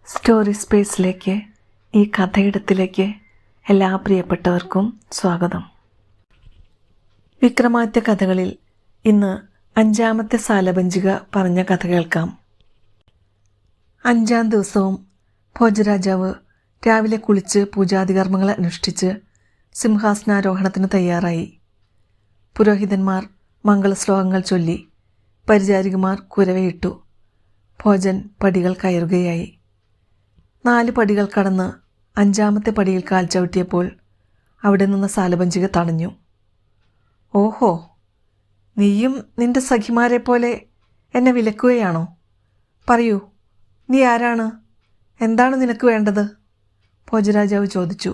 Story സ്പേസിലേക്ക്, ഈ കഥയിടത്തിലേക്ക് എല്ലാ പ്രിയപ്പെട്ടവർക്കും സ്വാഗതം. വിക്രമാദിത്യ കഥകളിൽ ഇന്ന് 5-ാമത്തെ സാലഭഞ്ജിക പറഞ്ഞ കഥ കേൾക്കാം. 5-ാം ദിവസവും ഭോജരാജാവ് രാവിലെ കുളിച്ച് പൂജാതികർമ്മങ്ങൾ അനുഷ്ഠിച്ച് സിംഹാസനാരോഹണത്തിന് തയ്യാറായി. പുരോഹിതന്മാർ മംഗളശ്ലോകങ്ങൾ ചൊല്ലി, പരിചാരികമാർ കുരവയിട്ടു. ഭോജൻ പടികൾ കയറുകയായി. 4 പടികൾ കടന്ന് 5-ാമത്തെ പടിയിൽ കാൽ ചവിട്ടിയപ്പോൾ അവിടെ നിന്ന് സാലഭഞ്ജിക തടഞ്ഞു. ഓഹോ, നീയും നിന്റെ സഖിമാരെ പോലെ എന്നെ വിലക്കുകയാണോ? പറയൂ, നീ ആരാണ്? എന്താണ് നിനക്ക് വേണ്ടത്? ഭോജരാജാവ് ചോദിച്ചു.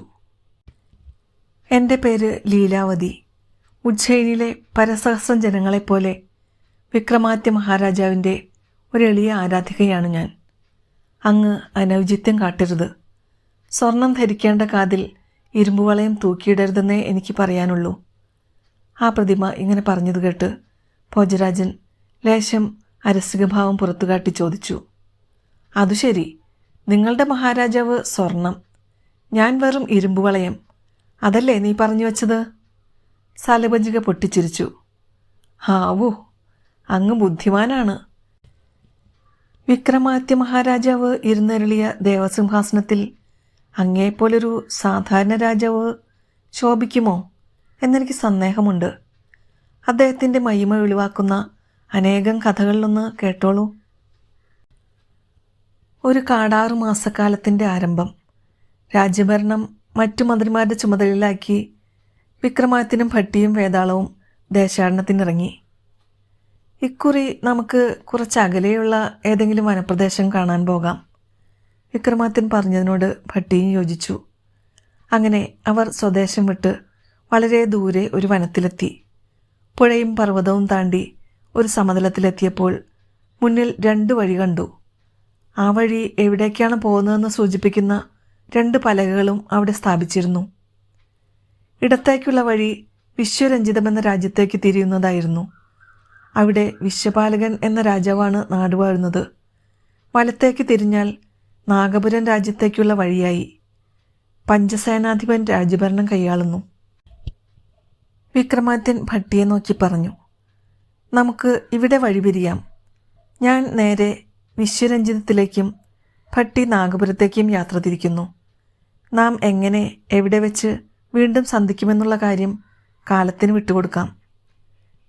എൻ്റെ പേര് ലീലാവതി. ഉജ്ജയിനിലെ പരസഹസ്രം ജനങ്ങളെപ്പോലെ വിക്രമാദിത്യ മഹാരാജാവിൻ്റെ ഒരു എളിയ ആരാധികയാണ് ഞാൻ. അങ്ങ് അനൗചിത്യം കാട്ടരുത്. സ്വർണം ധരിക്കേണ്ട കാതിൽ ഇരുമ്പുവളയം തൂക്കിയിടരുതെന്നേ എനിക്ക് പറയാനുള്ളൂ. ആ പ്രതിമ ഇങ്ങനെ പറഞ്ഞത് കേട്ട് ഭോജരാജൻ ലേശം അരസികഭാവം പുറത്തുകാട്ടി ചോദിച്ചു. അതു ശരി, നിങ്ങളുടെ മഹാരാജാവ് സ്വർണം, ഞാൻ വെറും ഇരുമ്പുവളയം, അതല്ലേ നീ പറഞ്ഞു വച്ചത്? സാലഭഞ്ജിക പൊട്ടിച്ചിരിച്ചു. ഹാവൂ, അങ്ങ് ബുദ്ധിമാനാണ്. വിക്രമാദിത്യ മഹാരാജാവ് ഇരുന്നരുളിയ ദേവസിംഹാസനത്തിൽ അങ്ങേപ്പോലൊരു സാധാരണ രാജാവ് ശോഭിക്കുമോ എന്നെനിക്ക് സന്ദേഹമുണ്ട്. അദ്ദേഹത്തിൻ്റെ മഹിമ ഒഴിവാക്കുന്ന അനേകം കഥകളിലൊന്ന് കേട്ടോളൂ. ഒരു 6 മാസക്കാലത്തിൻ്റെ ആരംഭം. രാജ്യഭരണം മറ്റു മന്ത്രിമാരുടെ ചുമതലയിലാക്കി വിക്രമാദിത്യനും ഭട്ടിയും വേതാളവും ദേശാടനത്തിനിറങ്ങി. ഇക്കുറി നമുക്ക് കുറച്ച് അകലെയുള്ള ഏതെങ്കിലും വനപ്രദേശം കാണാൻ പോകാം, വിക്രമാദിത്യൻ പറഞ്ഞതിനോട് ഭട്ടിയും യോജിച്ചു. അങ്ങനെ അവർ സ്വദേശം വിട്ട് വളരെ ദൂരെ ഒരു വനത്തിലെത്തി. പുഴയും പർവ്വതവും താണ്ടി ഒരു സമതലത്തിലെത്തിയപ്പോൾ മുന്നിൽ 2 വഴി കണ്ടു. ആ വഴി എവിടേക്കാണ് പോകുന്നതെന്ന് സൂചിപ്പിക്കുന്ന 2 പലകകളും അവിടെ സ്ഥാപിച്ചിരുന്നു. ഇടത്തേക്കുള്ള വഴി വിശ്വരഞ്ജിതമെന്ന രാജ്യത്തേക്ക് തിരിയുന്നതായിരുന്നു. അവിടെ വിശ്വപാലകൻ എന്ന രാജാവാണ് നാടുവാഴുന്നത്. വലത്തേക്ക് തിരിഞ്ഞാൽ നാഗപുരം രാജ്യത്തേക്കുള്ള വഴിയായി. പഞ്ചസേനാധിപൻ രാജ്യഭരണം കൈയാളുന്നു. വിക്രമാദിത്യൻ ഭട്ടിയെ നോക്കി പറഞ്ഞു, നമുക്ക് ഇവിടെ വഴിപിരിയാം. ഞാൻ നേരെ വിശ്വരഞ്ജിതത്തിലേക്കും ഭട്ടി നാഗപുരത്തേക്കും യാത്ര തിരിക്കുന്നു. നാം എങ്ങനെ, എവിടെ വെച്ച് വീണ്ടും സന്ധിക്കുമെന്നുള്ള കാര്യം കാലത്തിന് വിട്ടുകൊടുക്കാം.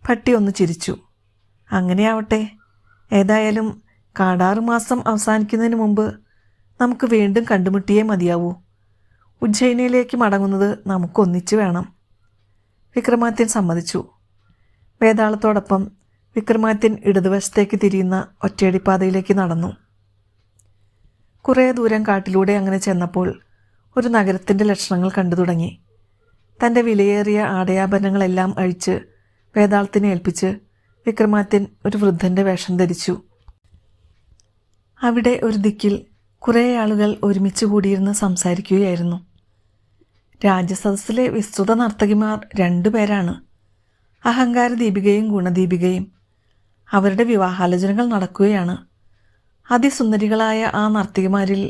ഭട്ടി ഒന്ന് ചിരിച്ചു. അങ്ങനെയാവട്ടെ. ഏതായാലും 6 മാസം അവസാനിക്കുന്നതിന് മുമ്പ് നമുക്ക് വീണ്ടും കണ്ടുമുട്ടിയേ മതിയാവൂ. ഉജ്ജയിനിയിലേക്ക് മടങ്ങുന്നത് നമുക്കൊന്നിച്ചു വേണം. വിക്രമാദിത്യൻ സമ്മതിച്ചു. വേതാളത്തോടൊപ്പം വിക്രമാദിത്യൻ ഇടതുവശത്തേക്ക് തിരിയുന്ന ഒറ്റയടിപ്പാതയിലേക്ക് നടന്നു. കുറേ ദൂരം കാട്ടിലൂടെ അങ്ങനെ ചെന്നപ്പോൾ ഒരു നഗരത്തിൻ്റെ ലക്ഷണങ്ങൾ കണ്ടു തുടങ്ങി. തൻ്റെ വിലയേറിയ ആടയാഭരണങ്ങളെല്ലാം അഴിച്ച് വേതാളത്തിനെ ഏൽപ്പിച്ച് വിക്രമാദിത്യൻ ഒരു വൃദ്ധൻ്റെ വേഷം ധരിച്ചു. അവിടെ ഒരു ദിക്കിൽ കുറേ ആളുകൾ ഒരുമിച്ച് കൂടിയിരുന്ന് സംസാരിക്കുകയായിരുന്നു. രാജസദസ്സിലെ വിസ്തൃത നർത്തകിമാർ 2 പേരാണ്, അഹങ്കാര ദീപികയും ഗുണദീപികയും. അവരുടെ വിവാഹാലോചനകൾ നടക്കുകയാണ്. അതിസുന്ദരികളായ ആ നർത്തകിമാരിൽ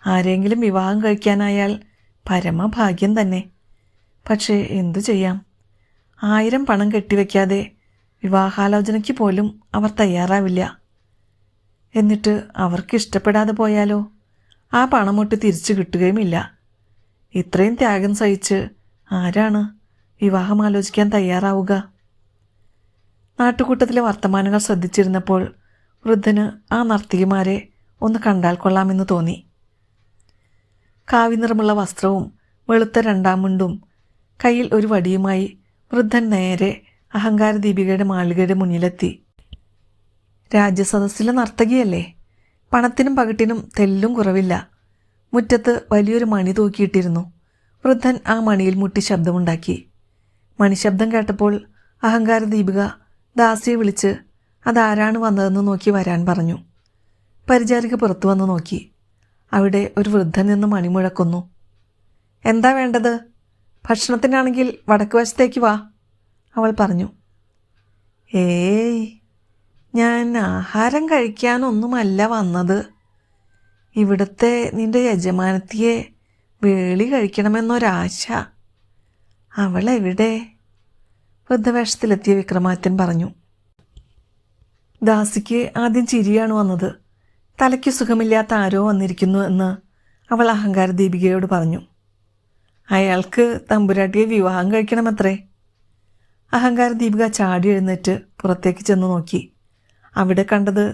ആരെങ്കിലും വിവാഹം കഴിക്കാനായാൽ പരമഭാഗ്യം തന്നെ. പക്ഷേ എന്തു ചെയ്യാം, 1000 പണം കെട്ടിവെക്കാതെ വിവാഹാലോചനയ്ക്ക് പോലും അവർ തയ്യാറാവില്ല. എന്നിട്ട് അവർക്ക് ഇഷ്ടപ്പെടാതെ പോയാലോ, ആ പണമൊട്ട് തിരിച്ചു കിട്ടുകയുമില്ല. ഇത്രയും ത്യാഗം സഹിച്ച് ആരാണ് വിവാഹം ആലോചിക്കാൻ തയ്യാറാവുക? നാട്ടുകൂട്ടത്തിലെ വർത്തമാനങ്ങൾ ശ്രദ്ധിച്ചിരുന്നപ്പോൾ വൃദ്ധന് ആ നർത്തകിമാരെ ഒന്ന് കണ്ടാൽ കൊള്ളാമെന്ന് തോന്നി. കാവിനിറമുള്ള വസ്ത്രവും വെളുത്ത 2-ാം മുണ്ടും കയ്യിൽ ഒരു വടിയുമായി വൃദ്ധൻ നേരെ അഹങ്കാര ദീപികയുടെ മാളികയുടെ മുന്നിലെത്തി. രാജ്യസദസ്സിലെ നർത്തകിയല്ലേ, പണത്തിനും പകിട്ടിനും തെല്ലും കുറവില്ല. മുറ്റത്ത് വലിയൊരു മണി തൂക്കിയിട്ടിരുന്നു. വൃദ്ധൻ ആ മണിയിൽ മുട്ടി ശബ്ദമുണ്ടാക്കി. മണിശബ്ദം കേട്ടപ്പോൾ അഹങ്കാര ദീപിക ദാസിയെ വിളിച്ച് അതാരാണ് വന്നതെന്ന് നോക്കി വരാൻ പറഞ്ഞു. പരിചാരിക പുറത്തു വന്ന് നോക്കി. അവിടെ ഒരു വൃദ്ധൻ നിന്ന് മണി മുഴക്കുന്നു. എന്താ വേണ്ടത്? ഭക്ഷണത്തിനാണെങ്കിൽ വടക്ക് വശത്തേക്ക് വാ, അവൾ പറഞ്ഞു. ഏയ്, ഞാൻ ആഹാരം കഴിക്കാനൊന്നുമല്ല വന്നത്. ഇവിടുത്തെ നിന്റെ യജമാനത്തിയെ വേളി കഴിക്കണമെന്നൊരാശ. അവളെവിടെ? വൃദ്ധവേഷത്തിലെത്തിയ വിക്രമാദിത്യൻ പറഞ്ഞു. ദാസിക്ക് ആദ്യം ചിരിയാണ് വന്നത്. തലയ്ക്ക് സുഖമില്ലാത്ത ആരോ വന്നിരിക്കുന്നു എന്ന് അവൾ അഹങ്കാര ദീപികയോട് പറഞ്ഞു. അയാൾക്ക് തമ്പുരാട്ടിയെ വിവാഹം കഴിക്കണമത്രേ. അഹങ്കാര ദീപിക ചാടി എഴുന്നേറ്റ് പുറത്തേക്ക് ചെന്ന് നോക്കി. അവിടെ കണ്ടത്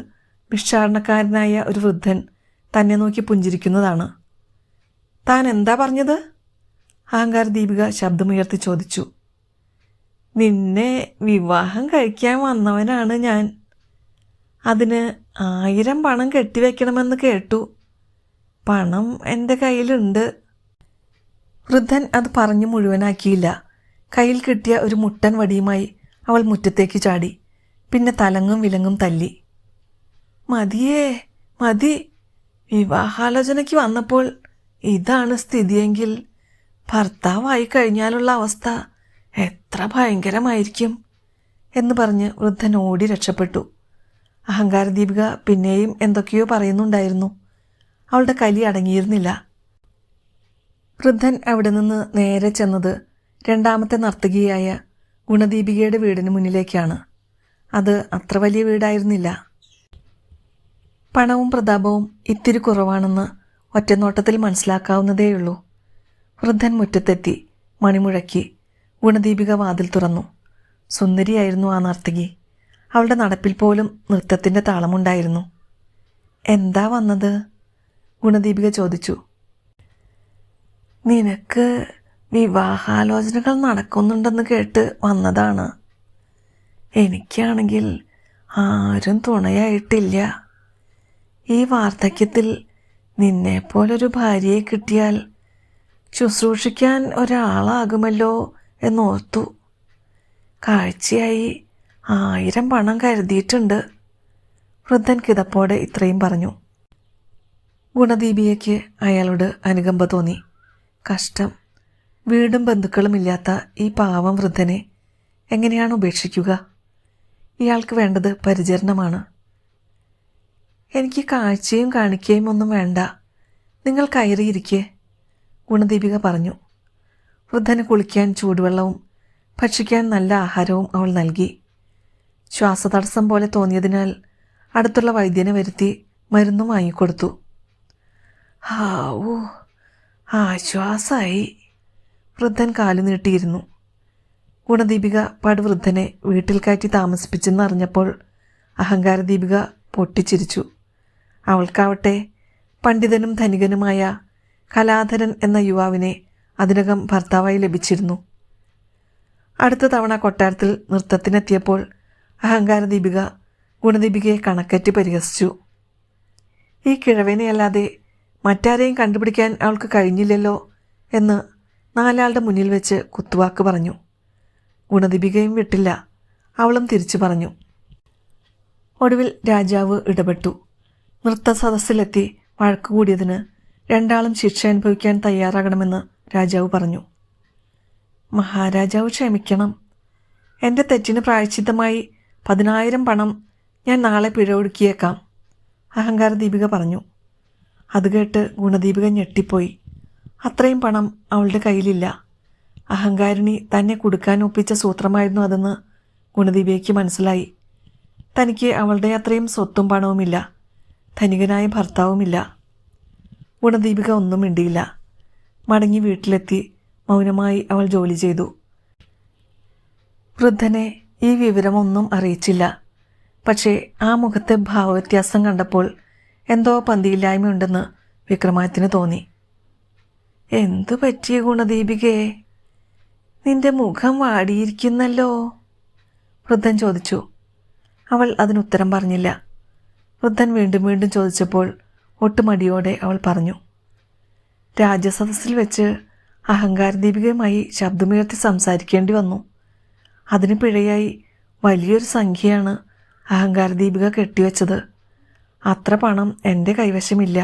ഭിക്ഷാടനക്കാരനായ ഒരു വൃദ്ധൻ തന്നെ നോക്കി പുഞ്ചിരിക്കുന്നതാണ്. താൻ എന്താ പറഞ്ഞത്? അഹങ്കാര ദീപിക ശബ്ദമുയർത്തി ചോദിച്ചു. നിന്നെ വിവാഹം കഴിക്കാൻ വന്നവനാണ് ഞാൻ. അതിന് 1000 പണം കെട്ടിവെക്കണമെന്ന് കേട്ടു. പണം എൻ്റെ കയ്യിലുണ്ട്. വൃദ്ധൻ അത് പറഞ്ഞു മുഴുവനാക്കിയില്ല. കയ്യിൽ കിട്ടിയ ഒരു മുട്ടൻ വടിയുമായി അവൾ മുറ്റത്തേക്ക് ചാടി. പിന്നെ തലങ്ങും വിലങ്ങും തല്ലി. മതിയേ, മതി. വിവാഹാലോചനയ്ക്ക് വന്നപ്പോൾ ഇതാണ് സ്ഥിതിയെങ്കിൽ ഭർത്താവായി കഴിഞ്ഞാലുള്ള അവസ്ഥ എത്ര ഭയങ്കരമായിരിക്കും എന്ന് പറഞ്ഞ് വൃദ്ധൻ ഓടി രക്ഷപ്പെട്ടു. അഹങ്കാര ദീപിക പിന്നെയും എന്തൊക്കെയോ പറയുന്നുണ്ടായിരുന്നു. അവളുടെ കലി അടങ്ങിയിരുന്നില്ല. വൃദ്ധൻ അവിടെ നിന്ന് നേരെ ചെന്നത് രണ്ടാമത്തെ നർത്തകിയായ ഗുണദീപികയുടെ വീടിന് മുന്നിലേക്കാണ്. അത് അത്ര വലിയ വീടായിരുന്നില്ല. പണവും പ്രതാപവും ഇത്തിരി കുറവാണെന്ന് ഒറ്റനോട്ടത്തിൽ മനസ്സിലാക്കാവുന്നതേയുള്ളൂ. വൃദ്ധൻ മുറ്റത്തെത്തി മണിമുഴക്കി. ഗുണദീപിക വാതിൽ തുറന്നു. സുന്ദരിയായിരുന്നു ആ നർത്തകി. അവളുടെ നടപ്പിൽ പോലും നൃത്തത്തിൻ്റെ താളമുണ്ടായിരുന്നു. എന്താ വന്നത്? ഗുണദീപിക ചോദിച്ചു. നിനക്ക് വിവാഹാലോചനകൾ നടക്കുന്നുണ്ടെന്ന് കേട്ട് വന്നതാണ്. എനിക്കാണെങ്കിൽ ആരും തുണയായിട്ടില്ല. ഈ വാർദ്ധക്യത്തിൽ നിന്നെപ്പോലൊരു ഭാര്യയെ കിട്ടിയാൽ ശുശ്രൂഷിക്കാൻ ഒരാളാകുമല്ലോ എന്നോർത്തു. കാഴ്ചയായി 1000 പണം കരുതിയിട്ടുണ്ട്. വൃദ്ധൻ കിതപ്പോടെ ഇത്രയും പറഞ്ഞു. ഗുണദീപികയ്ക്ക് അയാളോട് അനുകമ്പ തോന്നി. കഷ്ടം. വീടും ബന്ധുക്കളുമില്ലാത്ത ഈ പാവം വൃദ്ധനെ എങ്ങനെയാണ് ഉപേക്ഷിക്കുക? ഇയാൾക്ക് വേണ്ടത് പരിചരണമാണ്. എനിക്ക് കാഴ്ചയും കാണിക്കയും ഒന്നും വേണ്ട. നിങ്ങൾ കയറിയിരിക്കെ, ഗുണദീപിക പറഞ്ഞു. വൃദ്ധന് കുളിക്കാൻ ചൂടുവെള്ളവും ഭക്ഷിക്കാൻ നല്ല ആഹാരവും അവൾ നൽകി. ശ്വാസതടസ്സം പോലെ തോന്നിയതിനാൽ അടുത്തുള്ള വൈദ്യനെ വരുത്തി മരുന്നും വാങ്ങിക്കൊടുത്തു. ഹാവൂ, ആശ്വാസമായി. വൃദ്ധൻ കാലു നീട്ടിയിരുന്നു. ഗുണദീപിക പടുവൃദ്ധനെ വീട്ടിൽ കയറ്റി താമസിപ്പിച്ചെന്നറിഞ്ഞപ്പോൾ അഹങ്കാര ദീപിക പൊട്ടിച്ചിരിച്ചു. അവൾക്കാവട്ടെ പണ്ഡിതനും ധനികനുമായ കലാധരൻ എന്ന യുവാവിനെ അതിനകം ഭർത്താവായി ലഭിച്ചിരുന്നു. അടുത്ത തവണ കൊട്ടാരത്തിൽ നൃത്തത്തിനെത്തിയപ്പോൾ അഹങ്കാര ദീപിക ഗുണദീപികയെ കണക്കറ്റി പരിഹസിച്ചു. ഈ കിഴവനെയല്ലാതെ മറ്റാരെയും കണ്ടുപിടിക്കാൻ അവൾക്ക് കഴിഞ്ഞില്ലല്ലോ എന്ന് 4 ആളുടെ മുന്നിൽ വെച്ച് കുത്തുവാക്ക് പറഞ്ഞു. ഗുണദീപികയും വിട്ടില്ല. അവളും തിരിച്ചു പറഞ്ഞു. ഒടുവിൽ രാജാവ് ഇടപെട്ടു. നൃത്ത സദസ്സിലെത്തി വഴക്കുകൂടിയതിന് 2 ആളും ശിക്ഷ അനുഭവിക്കാൻ തയ്യാറാകണമെന്ന് രാജാവ് പറഞ്ഞു. മഹാരാജാവ് ക്ഷമിക്കണം. എൻ്റെ തെറ്റിന് പ്രായശ്ചിത്തമായി 10,000 പണം ഞാൻ നാളെ പിഴ ഒടുക്കിയേക്കാം, അഹങ്കാര ദീപിക പറഞ്ഞു. അത് കേട്ട് ഗുണദീപിക ഞെട്ടിപ്പോയി. അത്രയും പണം അവളുടെ കയ്യിലില്ല. അഹങ്കാരിണി തന്നെ കൊടുക്കാൻ ഒപ്പിച്ച സൂത്രമായിരുന്നു അതെന്ന് ഗുണദീപികയ്ക്ക് മനസ്സിലായി. തനിക്ക് അവളുടെ അത്രയും സ്വത്തും പണവുമില്ല. ധനികനായ ഭർത്താവുമില്ല. ഗുണദീപിക ഒന്നും മിണ്ടിയില്ല. മടങ്ങി വീട്ടിലെത്തി മൗനമായി അവൾ ജോലി ചെയ്തു. വൃദ്ധനെ ഈ വിവരമൊന്നും അറിയിച്ചില്ല. പക്ഷേ ആ മുഖത്തെ ഭാവവ്യത്യാസം കണ്ടപ്പോൾ എന്തോ പന്തിയില്ലായ്മയുണ്ടെന്ന് വിക്രമാദിത്യന് തോന്നി. എന്തു പറ്റിയ ഗുണദീപികയെ? നിന്റെ മുഖം വാടിയിരിക്കുന്നല്ലോ, വൃദ്ധൻ ചോദിച്ചു. അവൾ അതിനുത്തരം പറഞ്ഞില്ല. വൃദ്ധൻ വീണ്ടും വീണ്ടും ചോദിച്ചപ്പോൾ ഒട്ടുമടിയോടെ അവൾ പറഞ്ഞു. രാജസദസ്സിൽ വെച്ച് അഹങ്കാര ദീപികയുമായി ശബ്ദമുയർത്തി സംസാരിക്കേണ്ടി വന്നു. അതിന് പിഴയായി വലിയൊരു സംഖ്യയാണ് അഹങ്കാര ദീപിക കെട്ടിവെച്ചത്. അത്ര പണം എൻ്റെ കൈവശമില്ല.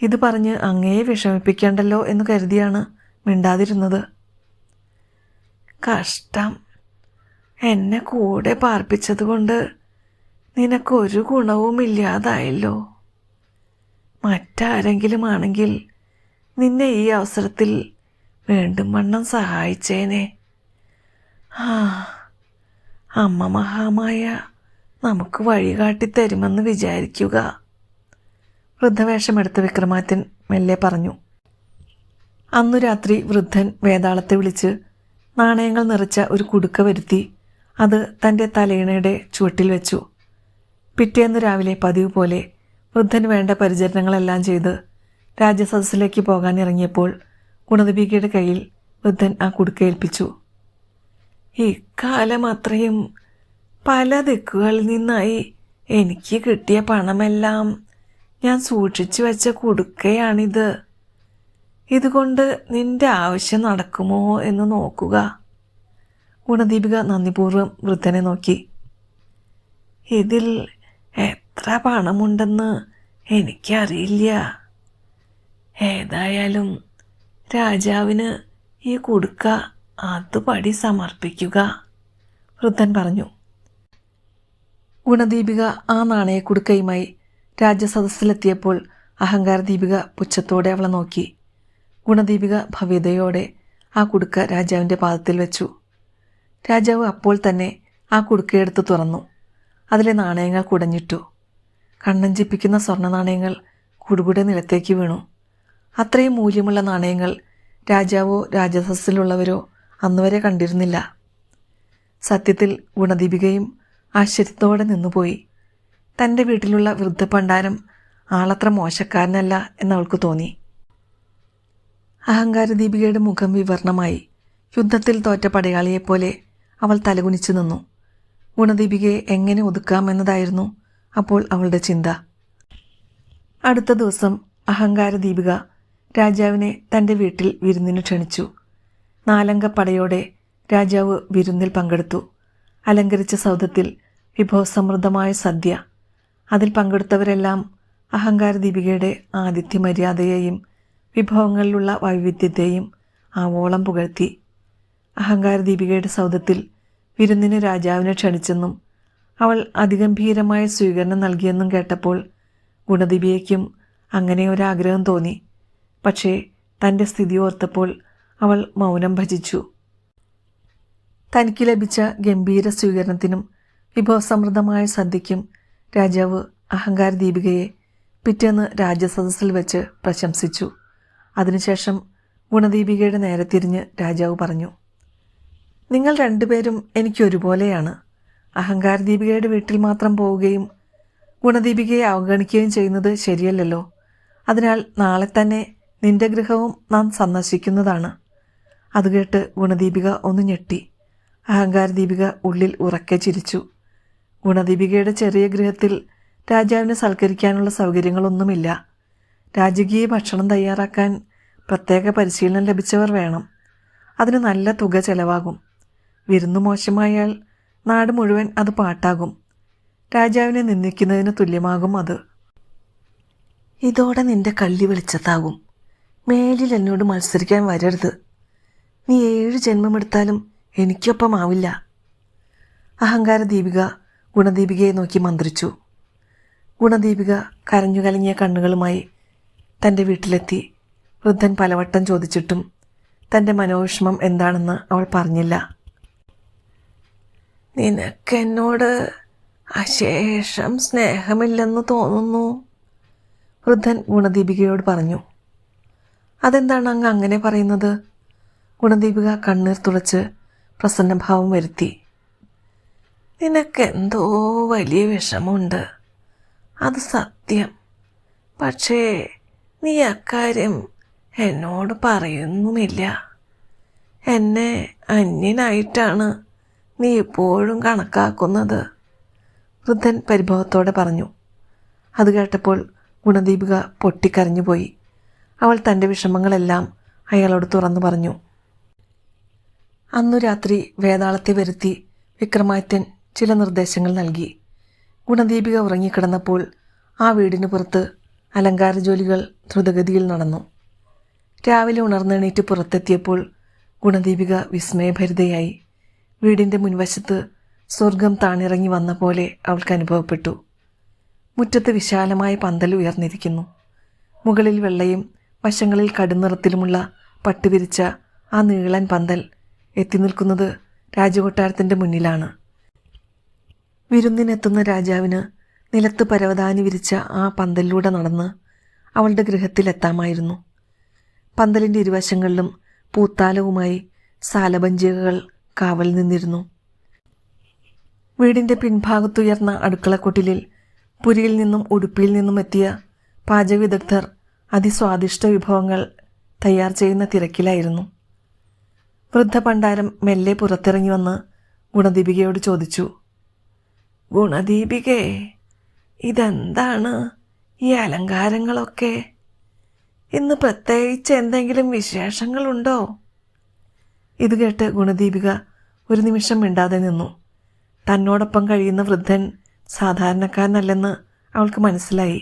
ഇത് പറഞ്ഞ് അങ്ങയെ വിഷമിപ്പിക്കേണ്ടല്ലോ എന്ന് കരുതിയാണ് മിണ്ടാതിരുന്നത്. കഷ്ടം. എന്നെ കൂടെ പാർപ്പിച്ചതുകൊണ്ട് നിനക്കൊരു ഗുണവുമില്ലാതായല്ലോ. മറ്റാരെങ്കിലും ആണെങ്കിൽ നിന്നെ ഈ അവസരത്തിൽ വേണ്ടും വണ്ണം സഹായിച്ചേനെ. അമ്മ മഹാമായ നമുക്ക് വഴികാട്ടിത്തരുമെന്ന് വിചാരിക്കുക. വൃദ്ധവേഷമെടുത്ത വിക്രമാദിത്യൻ മെല്ലെ പറഞ്ഞു. അന്നു രാത്രി വൃദ്ധൻ വേതാളത്തെ വിളിച്ച് നാണയങ്ങൾ നിറച്ച ഒരു കുടുക്ക വരുത്തി അത് തൻ്റെ തലയിണയുടെ ചുവട്ടിൽ വെച്ചു. പിറ്റേന്ന് രാവിലെ പതിവ് പോലെ വൃദ്ധന് വേണ്ട പരിചരണങ്ങളെല്ലാം ചെയ്ത് രാജസദസ്സിലേക്ക് പോകാൻ ഇറങ്ങിയപ്പോൾ ഗുണദീപികയുടെ കയ്യിൽ വൃദ്ധൻ ആ കുടുക്ക ഏൽപ്പിച്ചു. ഇക്കാലം അത്രയും പല ദിക്കുകളിൽ നിന്നായി എനിക്ക് കിട്ടിയ പണമെല്ലാം ഞാൻ സൂക്ഷിച്ചു വെച്ച കുടുക്കയാണിത്. ഇതുകൊണ്ട് നിന്റെ ആവശ്യം നടക്കുമോ എന്ന് നോക്കുക. ഗുണദീപിക നന്ദിപൂർവ്വം വൃദ്ധനെ നോക്കി. ഇതിൽ എത്ര പണമുണ്ടെന്ന് എനിക്കറിയില്ല. ഏതായാലും രാജാവിന് ഈ കുടുക്ക അതുപടി സമർപ്പിക്കുക, വൃദ്ധൻ പറഞ്ഞു. ഗുണദീപിക ആ നാണയക്കുടുക്കയുമായി രാജസദസ്സിലെത്തിയപ്പോൾ അഹങ്കാരദീപിക പുച്ഛത്തോടെ അവളെ നോക്കി. ഗുണദീപിക ഭവ്യതയോടെ ആ കുടുക്ക രാജാവിൻ്റെ പാദത്തിൽ വെച്ചു. രാജാവ് അപ്പോൾ തന്നെ ആ കുടുക്കയെടുത്ത് തുറന്നു. അതിലെ നാണയങ്ങൾ കുടഞ്ഞിട്ടു. കണ്ണഞ്ചിപ്പിക്കുന്ന സ്വർണ്ണ നാണയങ്ങൾ കുടുകുടെ നിലത്തേക്ക് വീണു. അത്രയും മൂല്യമുള്ള നാണയങ്ങൾ രാജാവോ രാജസദസ്സിലുള്ളവരോ അന്നുവരെ കണ്ടിരുന്നില്ല. സത്യത്തിൽ ഗുണദീപികയും ആശ്ചര്യത്തോടെ നിന്നുപോയി. തൻ്റെ വീട്ടിലുള്ള വൃദ്ധഭണ്ഡാരം ആളത്ര മോശക്കാരനല്ല എന്നവൾക്ക് തോന്നി. അഹങ്കാരദീപികയുടെ മുഖം വിവർണമായി. യുദ്ധത്തിൽ തോറ്റ പടയാളിയെപ്പോലെ അവൾ തലകുനിച്ചു നിന്നു. ഗുണദീപികയെ എങ്ങനെ ഒതുക്കാമെന്നതായിരുന്നു അപ്പോൾ അവളുടെ ചിന്ത. അടുത്ത ദിവസം അഹങ്കാരദീപിക രാജാവിനെ തൻ്റെ വീട്ടിൽ വിരുന്നിന് ക്ഷണിച്ചു. 4 അംഗ പടയോടെ രാജാവ് വിരുന്നിൽ പങ്കെടുത്തു. അലങ്കരിച്ച സൗധത്തിൽ വിഭവസമൃദ്ധമായ സദ്യ. അതിൽ പങ്കെടുത്തവരെല്ലാം അഹങ്കാരദീപികയുടെ ആതിഥ്യ മര്യാദയെയും വിഭവങ്ങളിലുള്ള വൈവിധ്യത്തെയും ആവോളം പുകഴ്ത്തി. അഹങ്കാരദീപികയുടെ സൗധത്തിൽ വിരുന്നിന് രാജാവിനെ ക്ഷണിച്ചെന്നും അവൾ അതിഗംഭീരമായ സ്വീകരണം നൽകിയെന്നും കേട്ടപ്പോൾ ഗുണദീപികയ്ക്കും അങ്ങനെ ഒരാഗ്രഹം തോന്നി. പക്ഷേ തൻ്റെ സ്ഥിതി ഓർത്തപ്പോൾ അവൾ മൗനം ഭജിച്ചു. തനിക്ക് ലഭിച്ച ഗംഭീര സ്വീകരണത്തിനും വിഭവസമൃദ്ധമായ സദ്യയ്ക്കും രാജാവ് അഹങ്കാരദീപികയെ പിറ്റേന്ന് രാജസദസ്സിൽ വെച്ച് പ്രശംസിച്ചു. അതിനുശേഷം ഗുണദീപികയുടെ നേരെ തിരിഞ്ഞ് രാജാവ് പറഞ്ഞു, നിങ്ങൾ രണ്ടുപേരും എനിക്കൊരുപോലെയാണ്. അഹങ്കാരദീപികയുടെ വീട്ടിൽ മാത്രം പോവുകയും ഗുണദീപികയെ അവഗണിക്കുകയും ചെയ്യുന്നത് ശരിയല്ലല്ലോ. അതിനാൽ നാളെ തന്നെ നിന്റെ ഗൃഹവും നാം സന്ദർശിക്കുന്നതാണ്. അത് കേട്ട് ഗുണദീപിക ഒന്ന് ഞെട്ടി. അഹങ്കാരദീപിക ഉള്ളിൽ ഉറക്കെ ചിരിച്ചു. ഗുണദീപികയുടെ ചെറിയ ഗൃഹത്തിൽ രാജാവിനെ സൽക്കരിക്കാനുള്ള സൗകര്യങ്ങളൊന്നുമില്ല. രാജകീയ ഭക്ഷണം തയ്യാറാക്കാൻ പ്രത്യേക പരിശീലനം ലഭിച്ചവർ വേണം. അതിന് നല്ല തുക ചെലവാകും. വിരുന്നു മോശമായാൽ നാട് മുഴുവൻ അത് പാട്ടാകും. രാജാവിനെ നിന്ദിക്കുന്നതിന് തുല്യമാകും അത്. ഇതോടെ നിന്റെ കള്ളി വെളിച്ചത്താകും. മേലിൽ എന്നോട് മത്സരിക്കാൻ വരരുത്. നീ 7 ജന്മമെടുത്താലും എനിക്കൊപ്പമാവില്ല. അഹങ്കാരദീപിക ഗുണദീപികയെ നോക്കി മന്ത്രിച്ചു. ഗുണദീപിക കരഞ്ഞു കലങ്ങിയ കണ്ണുകളുമായി തൻ്റെ വീട്ടിലെത്തി. വൃദ്ധൻ പലവട്ടം ചോദിച്ചിട്ടും തൻ്റെ മനോവിഷമം എന്താണെന്ന് അവൾ പറഞ്ഞില്ല. നിനക്കെന്നോട് അശേഷം സ്നേഹമില്ലെന്ന് തോന്നുന്നു, വൃദ്ധൻ ഗുണദീപികയോട് പറഞ്ഞു. അതെന്താണ് അങ്ങ് അങ്ങനെ പറയുന്നത്? ഗുണദീപിക കണ്ണീർ തുളച്ച് പ്രസന്നഭാവം വരുത്തി. നിനക്കെന്തോ വലിയ വിഷമമുണ്ട്, അത് സത്യം. പക്ഷേ നീ അക്കാര്യം എന്നോട് പറയുന്നുമില്ല. എന്നെ അന്യനായിട്ടാണ് നീ ഇപ്പോഴും കണക്കാക്കുന്നത്, വൃദ്ധൻ പരിഭവത്തോടെ പറഞ്ഞു. അത് കേട്ടപ്പോൾ ഗുണദീപിക പൊട്ടിക്കരഞ്ഞുപോയി. അവൾ തൻ്റെ വിഷമങ്ങളെല്ലാം അയാളോട് തുറന്നു പറഞ്ഞു. അന്നു രാത്രി വേതാളത്തെ വരുത്തി വിക്രമാദിത്യൻ ചില നിർദ്ദേശങ്ങൾ നൽകി. ഗുണദീപിക ഉറങ്ങിക്കിടന്നപ്പോൾ ആ വീടിന് പുറത്ത് അലങ്കാര ജോലികൾ ദ്രുതഗതിയിൽ നടന്നു. രാവിലെ ഉണർന്നെണീറ്റ് പുറത്തെത്തിയപ്പോൾ ഗുണദീപിക വിസ്മയഭരിതയായി. വീടിൻ്റെ മുൻവശത്ത് സ്വർഗം താണിറങ്ങി വന്ന പോലെ അവൾക്ക് അനുഭവപ്പെട്ടു. മുറ്റത്ത് വിശാലമായ പന്തൽ ഉയർന്നിരിക്കുന്നു. മുകളിൽ വെള്ളയും വശങ്ങളിൽ കടുനിറത്തിലുമുള്ള പട്ടുവിരിച്ച ആ നീളൻ പന്തൽ എത്തി നിൽക്കുന്നത് രാജകൊട്ടാരത്തിൻ്റെ മുന്നിലാണ്. വിരുന്നിനെത്തുന്ന രാജാവിന് നിലത്ത് പരവതാനി വിരിച്ച ആ പന്തലിലൂടെ നടന്ന് അവളുടെ ഗൃഹത്തിലെത്താമായിരുന്നു. പന്തലിൻ്റെ ഇരുവശങ്ങളിലും പൂത്താലവുമായി സാലഭഞ്ജികകൾ കാവൽ നിന്നിരുന്നു. വീടിൻ്റെ പിൻഭാഗത്തുയർന്ന അടുക്കളക്കൊട്ടിലിൽ പുരിയിൽ നിന്നും ഉടുപ്പിയിൽ നിന്നും എത്തിയ പാചകവിദഗ്ധർ അതിസ്വാദിഷ്ട വിഭവങ്ങൾ തയ്യാർ ചെയ്യുന്ന തിരക്കിലായിരുന്നു. വൃദ്ധ പണ്ടാരം മെല്ലെ പുറത്തിറങ്ങി വന്ന് ഗുണദീപികയോട് ചോദിച്ചു, "ഗുണദീപികേ, ഇതെന്താണ് ഈ അലങ്കാരങ്ങളൊക്കെ? ഇന്ന് പ്രത്യേകിച്ച് എന്തെങ്കിലും വിശേഷങ്ങളുണ്ടോ?" ഇത് കേട്ട് ഗുണദീപിക ഒരു നിമിഷം മിണ്ടാതെ നിന്നു. തന്നോടൊപ്പം കഴിയുന്ന വൃദ്ധൻ സാധാരണക്കാരനല്ലെന്ന് അവൾക്ക് മനസ്സിലായി.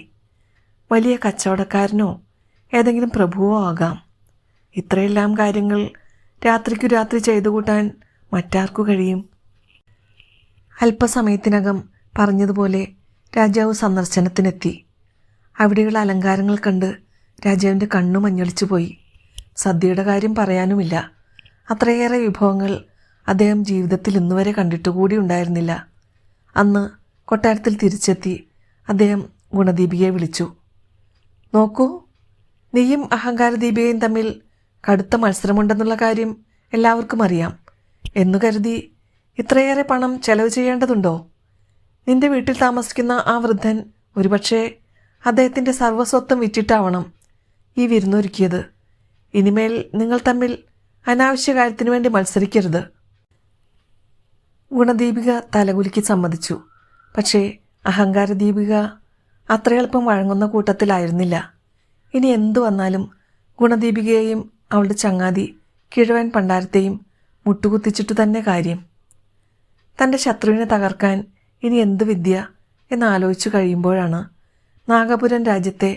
വലിയ കച്ചവടക്കാരനോ ഏതെങ്കിലും പ്രഭുവോ ആകാം. ഇത്രയെല്ലാം കാര്യങ്ങൾ രാത്രിക്കു രാത്രി ചെയ്തു കൂട്ടാൻ മറ്റാർക്കു കഴിയും? അല്പസമയത്തിനകം പറഞ്ഞതുപോലെ രാജാവ് സന്ദർശനത്തിനെത്തി. അവിടെയുള്ള അലങ്കാരങ്ങൾ കണ്ട് രാജാവിൻ്റെ കണ്ണു മഞ്ഞളിച്ചു പോയി. സദ്യയുടെ കാര്യം പറയാനുമില്ല. അത്രയേറെ വിഭവങ്ങൾ അദ്ദേഹം ജീവിതത്തിൽ ഇന്നുവരെ കണ്ടിട്ടുകൂടി ഉണ്ടായിരുന്നില്ല. അന്ന് കൊട്ടാരത്തിൽ തിരിച്ചെത്തി അദ്ദേഹം ഗുണദീപികയെ വിളിച്ചു. "നോക്കൂ, നീയും അഹങ്കാരദീപികയും തമ്മിൽ കടുത്ത മത്സരമുണ്ടെന്നുള്ള കാര്യം എല്ലാവർക്കും അറിയാം. എന്നു കരുതി ഇത്രയേറെ പണം ചെലവ് ചെയ്യേണ്ടതുണ്ടോ? നിന്റെ വീട്ടിൽ താമസിക്കുന്ന ആ വൃദ്ധൻ ഒരുപക്ഷെ അദ്ദേഹത്തിൻ്റെ സർവ്വസ്വത്വം വിറ്റിട്ടാവണം ഈ വിരുന്നൊരുക്കിയത്. ഇനിമേൽ നിങ്ങൾ തമ്മിൽ അനാവശ്യ കാര്യത്തിനു വേണ്ടി മത്സരിക്കരുത്." ഗുണദീപിക തലകുലുക്കി സമ്മതിച്ചു. പക്ഷേ അഹങ്കാരദീപിക അത്ര എളുപ്പം വഴങ്ങുന്ന കൂട്ടത്തിലായിരുന്നില്ല. ഇനി എന്തു വന്നാലും ഗുണദീപികയെയും അവളുടെ ചങ്ങാതി കിഴവൻ പണ്ടാരത്തെയും മുട്ടുകുത്തിച്ചിട്ടു തന്നെ കാര്യം. തൻ്റെ ശത്രുവിനെ തകർക്കാൻ ഇനി എന്തു വിദ്യ എന്നാലോചിച്ചു കഴിയുമ്പോഴാണ് നാഗപുരം രാജ്യത്തെ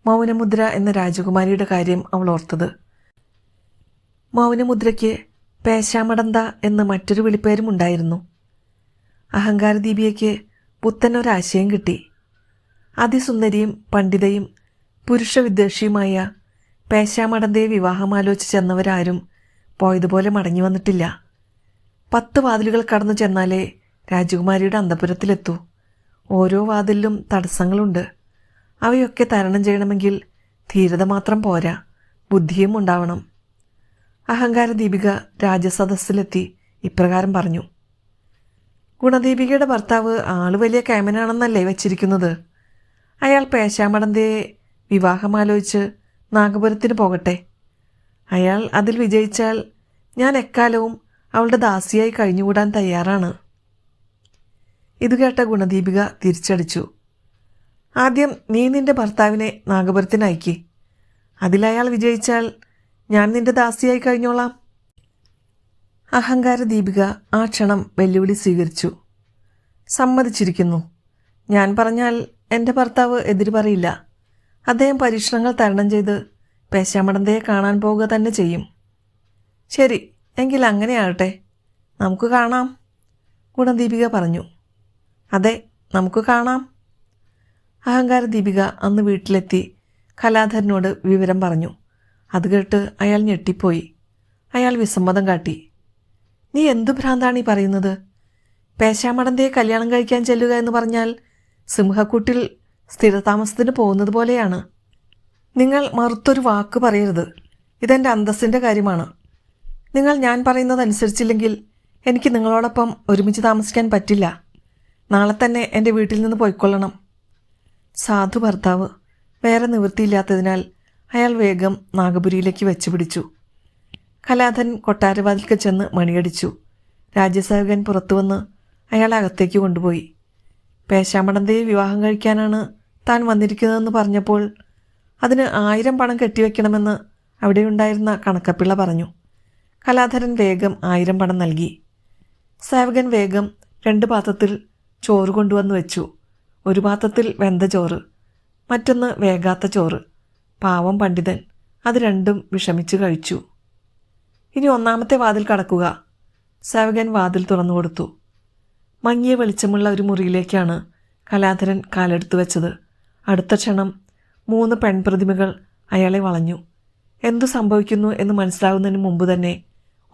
മൗനമുദ്ര എന്ന രാജകുമാരിയുടെ കാര്യം അവൾ ഓർത്തത്. മൗനമുദ്രയ്ക്ക് പേശാമടന്ത എന്ന മറ്റൊരു വിളിപ്പേരും ഉണ്ടായിരുന്നു. അഹങ്കാരദീപികയ്ക്ക് പുത്തനൊരാശയം കിട്ടി. അതിസുന്ദരിയും പണ്ഡിതയും പുരുഷവിദ്വേഷിയുമായ പേശാമടന്തയെ വിവാഹമാലോചിച്ച് ചെന്നവരാരും പോയതുപോലെ മടങ്ങി വന്നിട്ടില്ല. 10 വാതിലുകൾ കടന്നു ചെന്നാലേ രാജകുമാരിയുടെ അന്തഃപുരത്തിലെത്തൂ. ഓരോ വാതിലിലും തടസ്സങ്ങളുണ്ട്. അവയൊക്കെ തരണം ചെയ്യണമെങ്കിൽ ധീരത മാത്രം പോരാ, ബുദ്ധിയും ഉണ്ടാവണം. അഹങ്കാരദീപിക രാജസദസ്സിലെത്തി ഇപ്രകാരം പറഞ്ഞു. ഗുണദീപികയുടെ ഭർത്താവ് ആള് വലിയ കേമനാണെന്നല്ലേ വച്ചിരിക്കുന്നത്? അയാൾ പേശാമടന്തയെ വിവാഹമാലോചിച്ച് നാഗപുരത്തിന് പോകട്ടെ. അയാൾ അതിൽ വിജയിച്ചാൽ ഞാൻ എക്കാലവും അവളുടെ ദാസിയായി കഴിഞ്ഞുകൂടാൻ തയ്യാറാണ്. ഇത് കേട്ട ഗുണദീപിക തിരിച്ചടിച്ചു. "ആദ്യം നീ നിന്റെ ഭർത്താവിനെ നാഗപുരത്തിന് അയക്കി. അതിലയാൾ വിജയിച്ചാൽ ഞാൻ നിന്റെ ദാസിയായി കഴിഞ്ഞോളാം." അഹങ്കാരദീപിക ആ ക്ഷണം വെല്ലുവിളി സ്വീകരിച്ചു. "സമ്മതിച്ചിരിക്കുന്നു. ഞാൻ പറഞ്ഞാൽ എൻ്റെ ഭർത്താവ് എതിര് പറയില്ല. അദ്ദേഹം പരീക്ഷണങ്ങൾ തരണം ചെയ്ത് പേശാമടന്തയെ കാണാൻ പോവുക തന്നെ ചെയ്യും." "ശരി, എങ്കിൽ അങ്ങനെയാകട്ടെ. നമുക്ക് കാണാം," ഗുണദീപിക പറഞ്ഞു. "അതെ, നമുക്ക് കാണാം." അഹങ്കാരദീപിക അന്ന് വീട്ടിലെത്തി കലാധരനോട് വിവരം പറഞ്ഞു. അത് കേട്ട് അയാൾ ഞെട്ടിപ്പോയി. അയാൾ വിസമ്മതം കാട്ടി. "നീ എന്തു ഭ്രാന്താണ് ഈ പറയുന്നത്? പേശാമടന്തയെ കല്യാണം കഴിക്കാൻ ചെല്ലുക എന്ന് പറഞ്ഞാൽ സിംഹക്കൂട്ടിൽ സ്ഥിരതാമസത്തിന് പോകുന്നത് പോലെയാണ്. നിങ്ങൾ മറുത്തൊരു വാക്ക് പറയരുത്. ഇതെൻ്റെ അന്തസ്സിൻ്റെ കാര്യമാണ്. നിങ്ങൾ ഞാൻ പറയുന്നതനുസരിച്ചില്ലെങ്കിൽ എനിക്ക് നിങ്ങളോടൊപ്പം ഒരുമിച്ച് താമസിക്കാൻ പറ്റില്ല. നാളെ തന്നെ എൻ്റെ വീട്ടിൽ നിന്ന് പോയിക്കൊള്ളണം." സാധു ഭർത്താവ് വേറെ നിവൃത്തിയില്ലാത്തതിനാൽ അയാൾ വേഗം നാഗപുരിയിലേക്ക് വെച്ചുപിടിച്ചു. കലാധരൻ കൊട്ടാരവാതിൽക്ക് ചെന്ന് മണിയടിച്ചു. രാജ്യസേവകൻ പുറത്തുവന്ന് അയാളെ അകത്തേക്ക് കൊണ്ടുപോയി. പേശാമടന്തയെ വിവാഹം കഴിക്കാനാണ് താൻ വന്നിരിക്കുന്നതെന്ന് പറഞ്ഞപ്പോൾ അതിന് 1000 പണം കെട്ടിവെക്കണമെന്ന് അവിടെയുണ്ടായിരുന്ന കണക്കപ്പിള്ള പറഞ്ഞു. കലാധരൻ വേഗം 1000 പണം നൽകി. സേവകൻ വേഗം 2 പാത്രത്തിൽ ചോറ് കൊണ്ടുവന്ന് വെച്ചു. ഒരു പാത്രത്തിൽ വെന്ത ചോറ്, മറ്റൊന്ന് വേകാത്ത ചോറ്. പാവം പണ്ഡിതൻ അത് രണ്ടും വിഷമിച്ച് കഴിച്ചു. "ഇനി 1ാമത്തെ വാതിൽ കടക്കുക." സേവകൻ വാതിൽ തുറന്നു കൊടുത്തു. മങ്ങിയ വെളിച്ചമുള്ള ഒരു മുറിയിലേക്കാണ് കലാധരൻ കാലെടുത്തു വെച്ചത്. അടുത്ത ക്ഷണം 3 പെൺപ്രതിമകൾ അയാളെ വളഞ്ഞു. എന്തു സംഭവിക്കുന്നു എന്ന് മനസ്സിലാകുന്നതിന് മുമ്പ് തന്നെ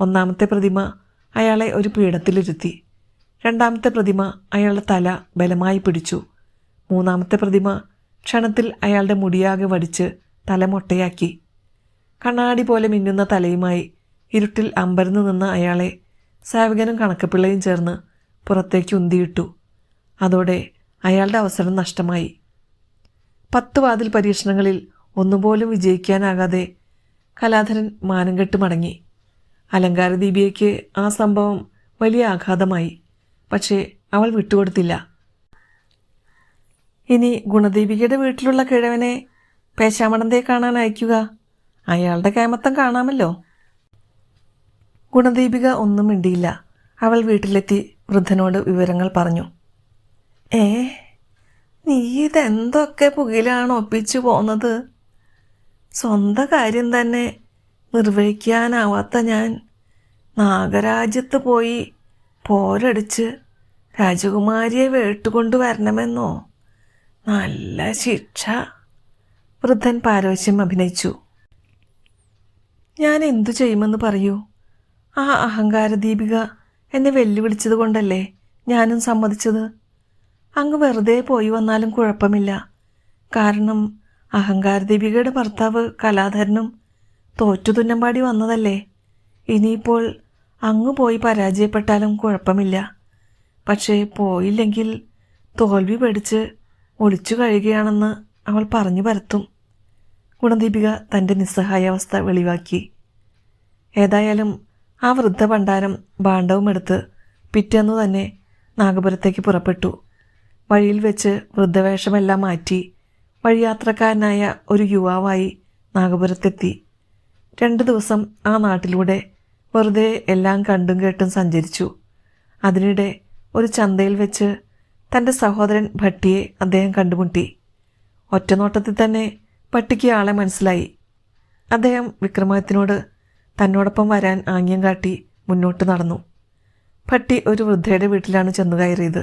ഒന്നാമത്തെ പ്രതിമ അയാളെ ഒരു പീഠത്തിലിരുത്തി. രണ്ടാമത്തെ പ്രതിമ അയാളുടെ തല ബലമായി പിടിച്ചു. മൂന്നാമത്തെ പ്രതിമ ക്ഷണത്തിൽ അയാളുടെ മുടിയാകെ വടിച്ച് തല മൊട്ടയാക്കി. കണ്ണാടി പോലെ മിന്നുന്ന തലയുമായി ഇരുട്ടിൽ അമ്പരന്ന് നിന്ന അയാളെ സേവകനും കണക്കപ്പിള്ളയും ചേർന്ന് പുറത്തേക്ക് ഉന്തിയിട്ടു. അതോടെ അയാളുടെ അവസരം നഷ്ടമായി. 10 വാതിൽ പരീക്ഷണങ്ങളിൽ ഒന്നുപോലും വിജയിക്കാനാകാതെ കലാധരൻ മാനം കെട്ട് മടങ്ങി. അലങ്കാരദീപികയ്ക്ക് ആ സംഭവം വലിയ ആഘാതമായി. പക്ഷേ അവൾ വിട്ടുകൊടുത്തില്ല. ഇനി ഗുണദീപികയുടെ വീട്ടിലുള്ള കിഴവനെ പേശാമടന്തയെ കാണാൻ അയക്കുക. അയാളുടെ കേമത്തം കാണാമല്ലോ. ഗുണദീപിക ഒന്നും മിണ്ടിയില്ല. അവൾ വീട്ടിലെത്തി വൃദ്ധനോട് വിവരങ്ങൾ പറഞ്ഞു. നീ ഇതെന്തൊക്കെ പുകിലാണ് ഒപ്പിച്ചു പോന്നത്? സ്വന്തം കാര്യം തന്നെ നിർവഹിക്കാനാവാത്ത ഞാൻ നാഗരാജ്യത്ത് പോയി പോരടിച്ച് രാജകുമാരിയെ വേട്ടുകൊണ്ടു വരണമെന്നോ? നല്ല ശിക്ഷ. വൃദ്ധൻ പാരവശ്യം അഭിനയിച്ചു. ഞാൻ എന്തു ചെയ്യുമെന്ന് പറയൂ? ആ അഹങ്കാരദീപിക എന്നെ വെല്ലുവിളിച്ചത് കൊണ്ടല്ലേ ഞാനും സമ്മതിച്ചത്. അങ്ങ് വെറുതെ പോയി വന്നാലും കുഴപ്പമില്ല. കാരണം അഹങ്കാരദീപികയുടെ ഭർത്താവ് കലാധരനും തോറ്റു തുന്നമ്പാടി വന്നതല്ലേ. ഇനിയിപ്പോൾ അങ്ങ് പോയി പരാജയപ്പെട്ടാലും കുഴപ്പമില്ല. പക്ഷേ പോയില്ലെങ്കിൽ തോൽവി പേടിച്ച് ഒളിച്ചു കഴിയുകയാണെന്ന് അവൾ പറഞ്ഞു പരത്തും. ഗുണദീപിക തൻ്റെ നിസ്സഹായാവസ്ഥ വെളിവാക്കി. ഏതായാലും ആ വൃദ്ധ ഭണ്ഡാരം ഭാണ്ഡവുമെടുത്ത് പിറ്റേന്നു തന്നെ നാഗപുരത്തേക്ക് പുറപ്പെട്ടു. വഴിയിൽ വെച്ച് വൃദ്ധവേഷമെല്ലാം മാറ്റി വഴിയാത്രക്കാരനായ ഒരു യുവാവായി നാഗപുരത്തെത്തി. 2 ദിവസം ആ നാട്ടിലൂടെ വെറുതെ എല്ലാം കണ്ടും കേട്ടും സഞ്ചരിച്ചു. അതിനിടെ ഒരു ചന്തയിൽ വെച്ച് തൻ്റെ സഹോദരൻ ഭട്ടിയെ അദ്ദേഹം കണ്ടുമുട്ടി. ഒറ്റനോട്ടത്തിൽ തന്നെ ഭട്ടിക്ക് ആളെ മനസ്സിലായി. അദ്ദേഹം വിക്രമാദിത്യനോട് തന്നോടൊപ്പം വരാൻ ആംഗ്യം കാട്ടി മുന്നോട്ട് നടന്നു. ഭട്ടി ഒരു വൃദ്ധയുടെ വീട്ടിലാണ് ചെന്നു കയറിയത്.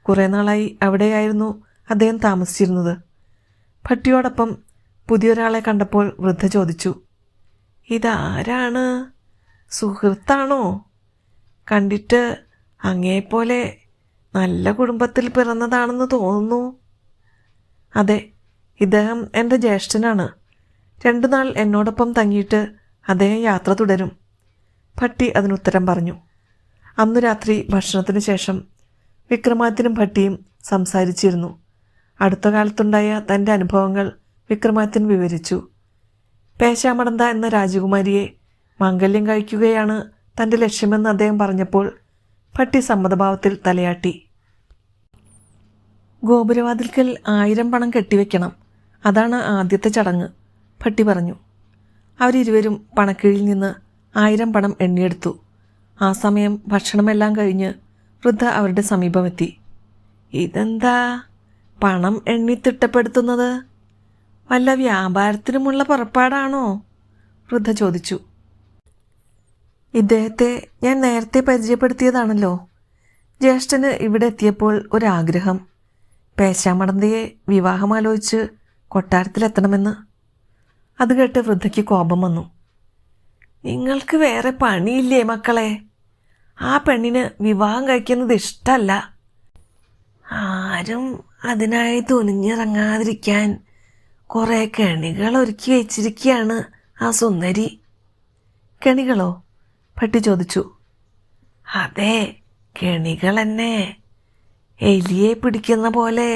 കുറേ നാളായി അവിടെയായിരുന്നു അദ്ദേഹം താമസിച്ചിരുന്നത്. ഭട്ടിയോടൊപ്പം പുതിയൊരാളെ കണ്ടപ്പോൾ വൃദ്ധ ചോദിച്ചു, ഇതാരാണ്? സുഹൃത്താണോ? കണ്ടിട്ട് അങ്ങേപ്പോലെ നല്ല കുടുംബത്തിൽ പിറന്നതാണെന്ന് തോന്നുന്നു. അതെ, ഇദ്ദേഹം എൻ്റെ ജ്യേഷ്ഠനാണ്. 2 നാൾ എന്നോടൊപ്പം തങ്ങിയിട്ട് അദ്ദേഹം യാത്ര തുടരും. ഭട്ടി അതിനുത്തരം പറഞ്ഞു. അന്നു രാത്രി ഭക്ഷണത്തിനു ശേഷം വിക്രമാദിത്യനും ഭട്ടിയും സംസാരിച്ചിരുന്നു. അടുത്ത കാലത്തുണ്ടായ തൻ്റെ അനുഭവങ്ങൾ വിക്രമാദിത്യൻ വിവരിച്ചു. പേശാമടന്ത എന്ന രാജകുമാരിയെ മാംഗല്യം കഴിക്കുകയാണ് തൻ്റെ ലക്ഷ്യമെന്ന് അദ്ദേഹം പറഞ്ഞപ്പോൾ ഭട്ടി സമ്മതഭാവത്തിൽ തലയാട്ടി. ഗോപുരവാതിൽക്കൽ 1000 പണം കെട്ടിവെക്കണം. അതാണ് ആദ്യത്തെ ചടങ്ങ്, ഭട്ടി പറഞ്ഞു. അവരിരുവരും പണക്കിഴിയിൽ നിന്ന് 1000 പണം എണ്ണിയെടുത്തു. ആ സമയം ഭക്ഷണമെല്ലാം കഴിഞ്ഞ് വൃദ്ധ അവരുടെ സമീപമെത്തി. ഇതെന്താ പണം എണ്ണി തിട്ടപ്പെടുത്തുന്നത്? വല്ല വ്യാപാരത്തിനുമുള്ള പുറപ്പാടാണോ? വൃദ്ധ ചോദിച്ചു. ഇദ്ദേഹത്തെ ഞാൻ നേരത്തെ പരിചയപ്പെടുത്തിയതാണല്ലോ. ജ്യേഷ്ഠന് ഇവിടെ എത്തിയപ്പോൾ ഒരാഗ്രഹം, പേശാമടന്തയെ വിവാഹമാലോചിച്ച് കൊട്ടാരത്തിലെത്തണമെന്ന്. അത് കേട്ട് വൃദ്ധയ്ക്ക് കോപം വന്നു. നിങ്ങൾക്ക് വേറെ പണിയില്ലേ മക്കളെ? ആ പെണ്ണിന് വിവാഹം കഴിക്കുന്നത് ഇഷ്ടമല്ല. ആരും അതിനായി തുനിഞ്ഞിറങ്ങാതിരിക്കാൻ കുറേ കെണികൾ ഒരുക്കി വെച്ചിരിക്കുകയാണ് ആ സുന്ദരി. കെണികളോ? ഭട്ടി ചോദിച്ചു. അതെ, കെണികൾ തന്നെ. എലിയെ പിടിക്കുന്ന പോലെ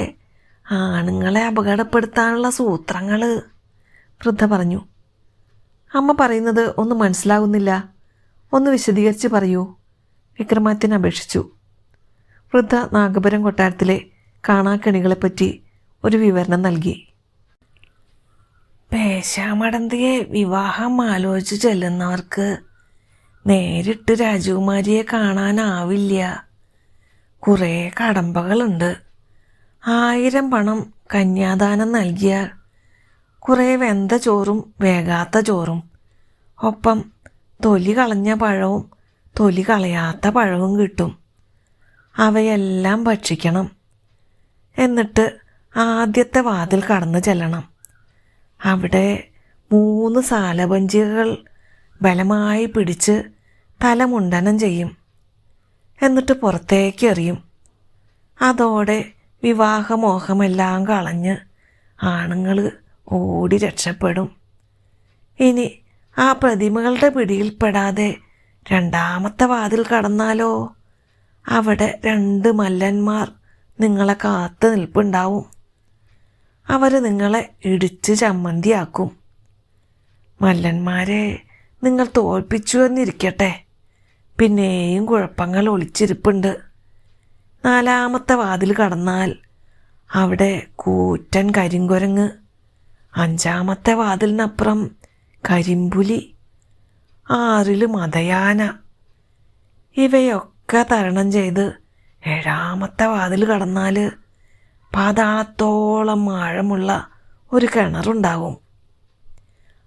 ആണുങ്ങളെ അപകടപ്പെടുത്താനുള്ള സൂത്രങ്ങൾ, വൃദ്ധ പറഞ്ഞു. അമ്മ പറയുന്നത് ഒന്നും മനസ്സിലാകുന്നില്ല. ഒന്ന് വിശദീകരിച്ച് പറയൂ, വിക്രമാദിത്യൻ അപേക്ഷിച്ചു. വൃദ്ധ നാഗപുരം കൊട്ടാരത്തിലെ കാണാക്കെണികളെപ്പറ്റി ഒരു വിവരണം നൽകി. പേശാമടന്തയെ വിവാഹം ആലോചിച്ച് ചെല്ലുന്നവർക്ക് നേരിട്ട് രാജകുമാരിയെ കാണാനാവില്ല. കുറേ കടമ്പകളുണ്ട്. 1000 പണം കന്യാദാനം നൽകിയാൽ കുറേ വെന്ത ചോറും വേകാത്ത ചോറും, ഒപ്പം തൊലി കളഞ്ഞ പഴവും തൊലി കളയാത്ത പഴവും കിട്ടും. അവയെല്ലാം ഭക്ഷിക്കണം. എന്നിട്ട് ആദ്യത്തെ വാതിൽ കടന്നു ചെല്ലണം. അവിടെ 3 സാലഭഞ്ജികകൾ ബലമായി പിടിച്ച് തലമുണ്ടനം ചെയ്യും. എന്നിട്ട് പുറത്തേക്ക് എറിയും. അതോടെ വിവാഹമോഹമെല്ലാം കളഞ്ഞ് ആണുങ്ങൾ ഓടി രക്ഷപ്പെടും. ഇനി ആ പ്രതിമകളുടെ പിടിയിൽപ്പെടാതെ 2ാമത്തെ വാതിൽ കടന്നാലോ, അവിടെ 2 മല്ലന്മാർ നിങ്ങളെ കാത്തു നിൽപ്പുണ്ടാവും. അവർ നിങ്ങളെ ഇടിച്ച് ചമ്മന്തിയാക്കും. മല്ലന്മാരെ നിങ്ങൾ തോൽപ്പിച്ചു എന്നിരിക്കട്ടെ, പിന്നെയും കുഴപ്പങ്ങൾ ഒളിച്ചിരിപ്പുണ്ട്. 4ാമത്തെ വാതിൽ കടന്നാൽ അവിടെ കൂറ്റൻ കരിങ്കുരങ്ങ്, 5ാമത്തെ വാതിലിനപ്പുറം കരിമ്പുലി, 6 മതയാന. ഇവയൊക്കെ തരണം ചെയ്ത് 7ാമത്തെ വാതിൽ കടന്നാൽ പാതാളത്തോളം ആഴമുള്ള ഒരു കിണറുണ്ടാവും.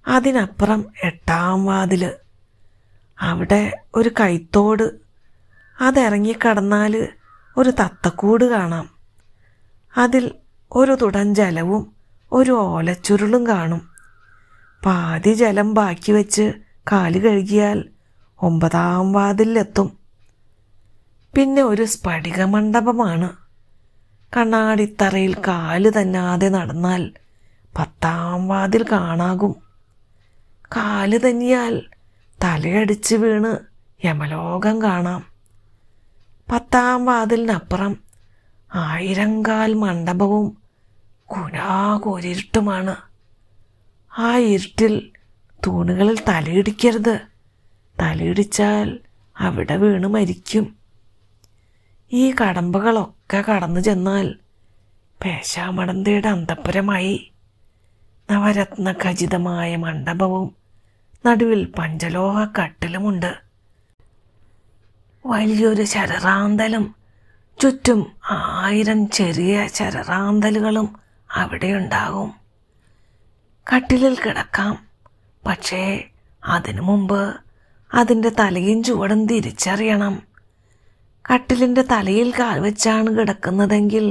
അതിനപ്പുറം 8ാം വാതിൽ, അവിടെ ഒരു കൈത്തോട്. അതിറങ്ങിക്കടന്നാൽ ഒരു തത്തക്കൂട് കാണാം. അതിൽ ഒരു തുടൻ ജലവും ഒരു ഓലച്ചുരുളും കാണും. പാതി ജലം ബാക്കി വെച്ച് കാല് കഴുകിയാൽ 9ാം വാതിലെത്തും. പിന്നെ ഒരു സ്ഫടികമണ്ഡപമാണ്. കണ്ണാടിത്തറയിൽ കാല് തന്നാതെ നടന്നാൽ 10ാം വാതിൽ കാണാകും. കാല് തന്നിയാൽ തലയടിച്ച് വീണ് യമലോകം കാണാം. 10ാം വാതിലിനപ്പുറം 1000 കാൽ മണ്ഡപവും കുനാകൂരിരുട്ടുമാണ്. ആ ഇരുട്ടിൽ തൂണുകളിൽ തലയിടിക്കരുത്. തലയിടിച്ചാൽ അവിടെ വീണ് മരിക്കും. ഈ കടമ്പകളൊക്കെ കടന്നു ചെന്നാൽ പേശാമടന്തയുടെ അന്തഃപുരമായി. നവരത്ന ഖചിതമായ മണ്ഡപവും നടുവിൽ പഞ്ചലോഹ കട്ടിലുമുണ്ട്. വലിയൊരു ശരറാന്തലും ചുറ്റും 1000 ചെറിയ ശരറാന്തലുകളും അവിടെയുണ്ടാകും. കട്ടിലിൽ കിടക്കാം. പക്ഷേ അതിനു മുമ്പ് അതിൻ്റെ തലയും ചുവടും തിരിച്ചറിയണം. കട്ടിലിൻ്റെ തലയിൽ കാൽ വെച്ചാണ് കിടക്കുന്നതെങ്കിൽ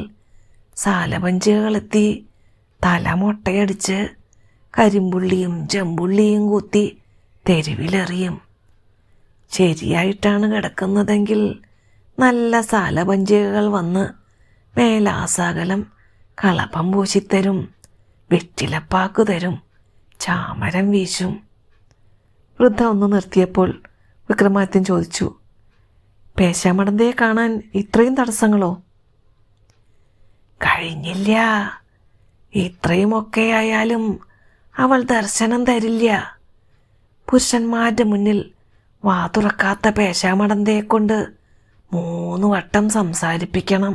സാലഭഞ്ജികളെത്തി തല മൊട്ടയടിച്ച് കരിമ്പുള്ളിയും ചെമ്പുള്ളിയും കുത്തി തെരുവിലെറിയും. ശരിയായിട്ടാണ് കിടക്കുന്നതെങ്കിൽ നല്ല സാലഭഞ്ജികൾ വന്ന് മേലാസകലം കളപ്പം പൂശിത്തരും, വെറ്റിലപ്പാക്കു തരും, ചാമരം വീശും. വൃദ്ധ ഒന്ന് നിർത്തിയപ്പോൾ വിക്രമാദിത്യൻ ചോദിച്ചു, പേശാമടന്തയെ കാണാൻ ഇത്രയും തടസ്സങ്ങളോ? കഴിഞ്ഞില്ല. ഇത്രയുമൊക്കെ ആയാലും അവൾ ദർശനം തരില്ല. പുരുഷന്മാരുടെ മുന്നിൽ വാ തുറക്കാത്ത പേശാമടന്തയെ കൊണ്ട് 3 വട്ടം സംസാരിപ്പിക്കണം.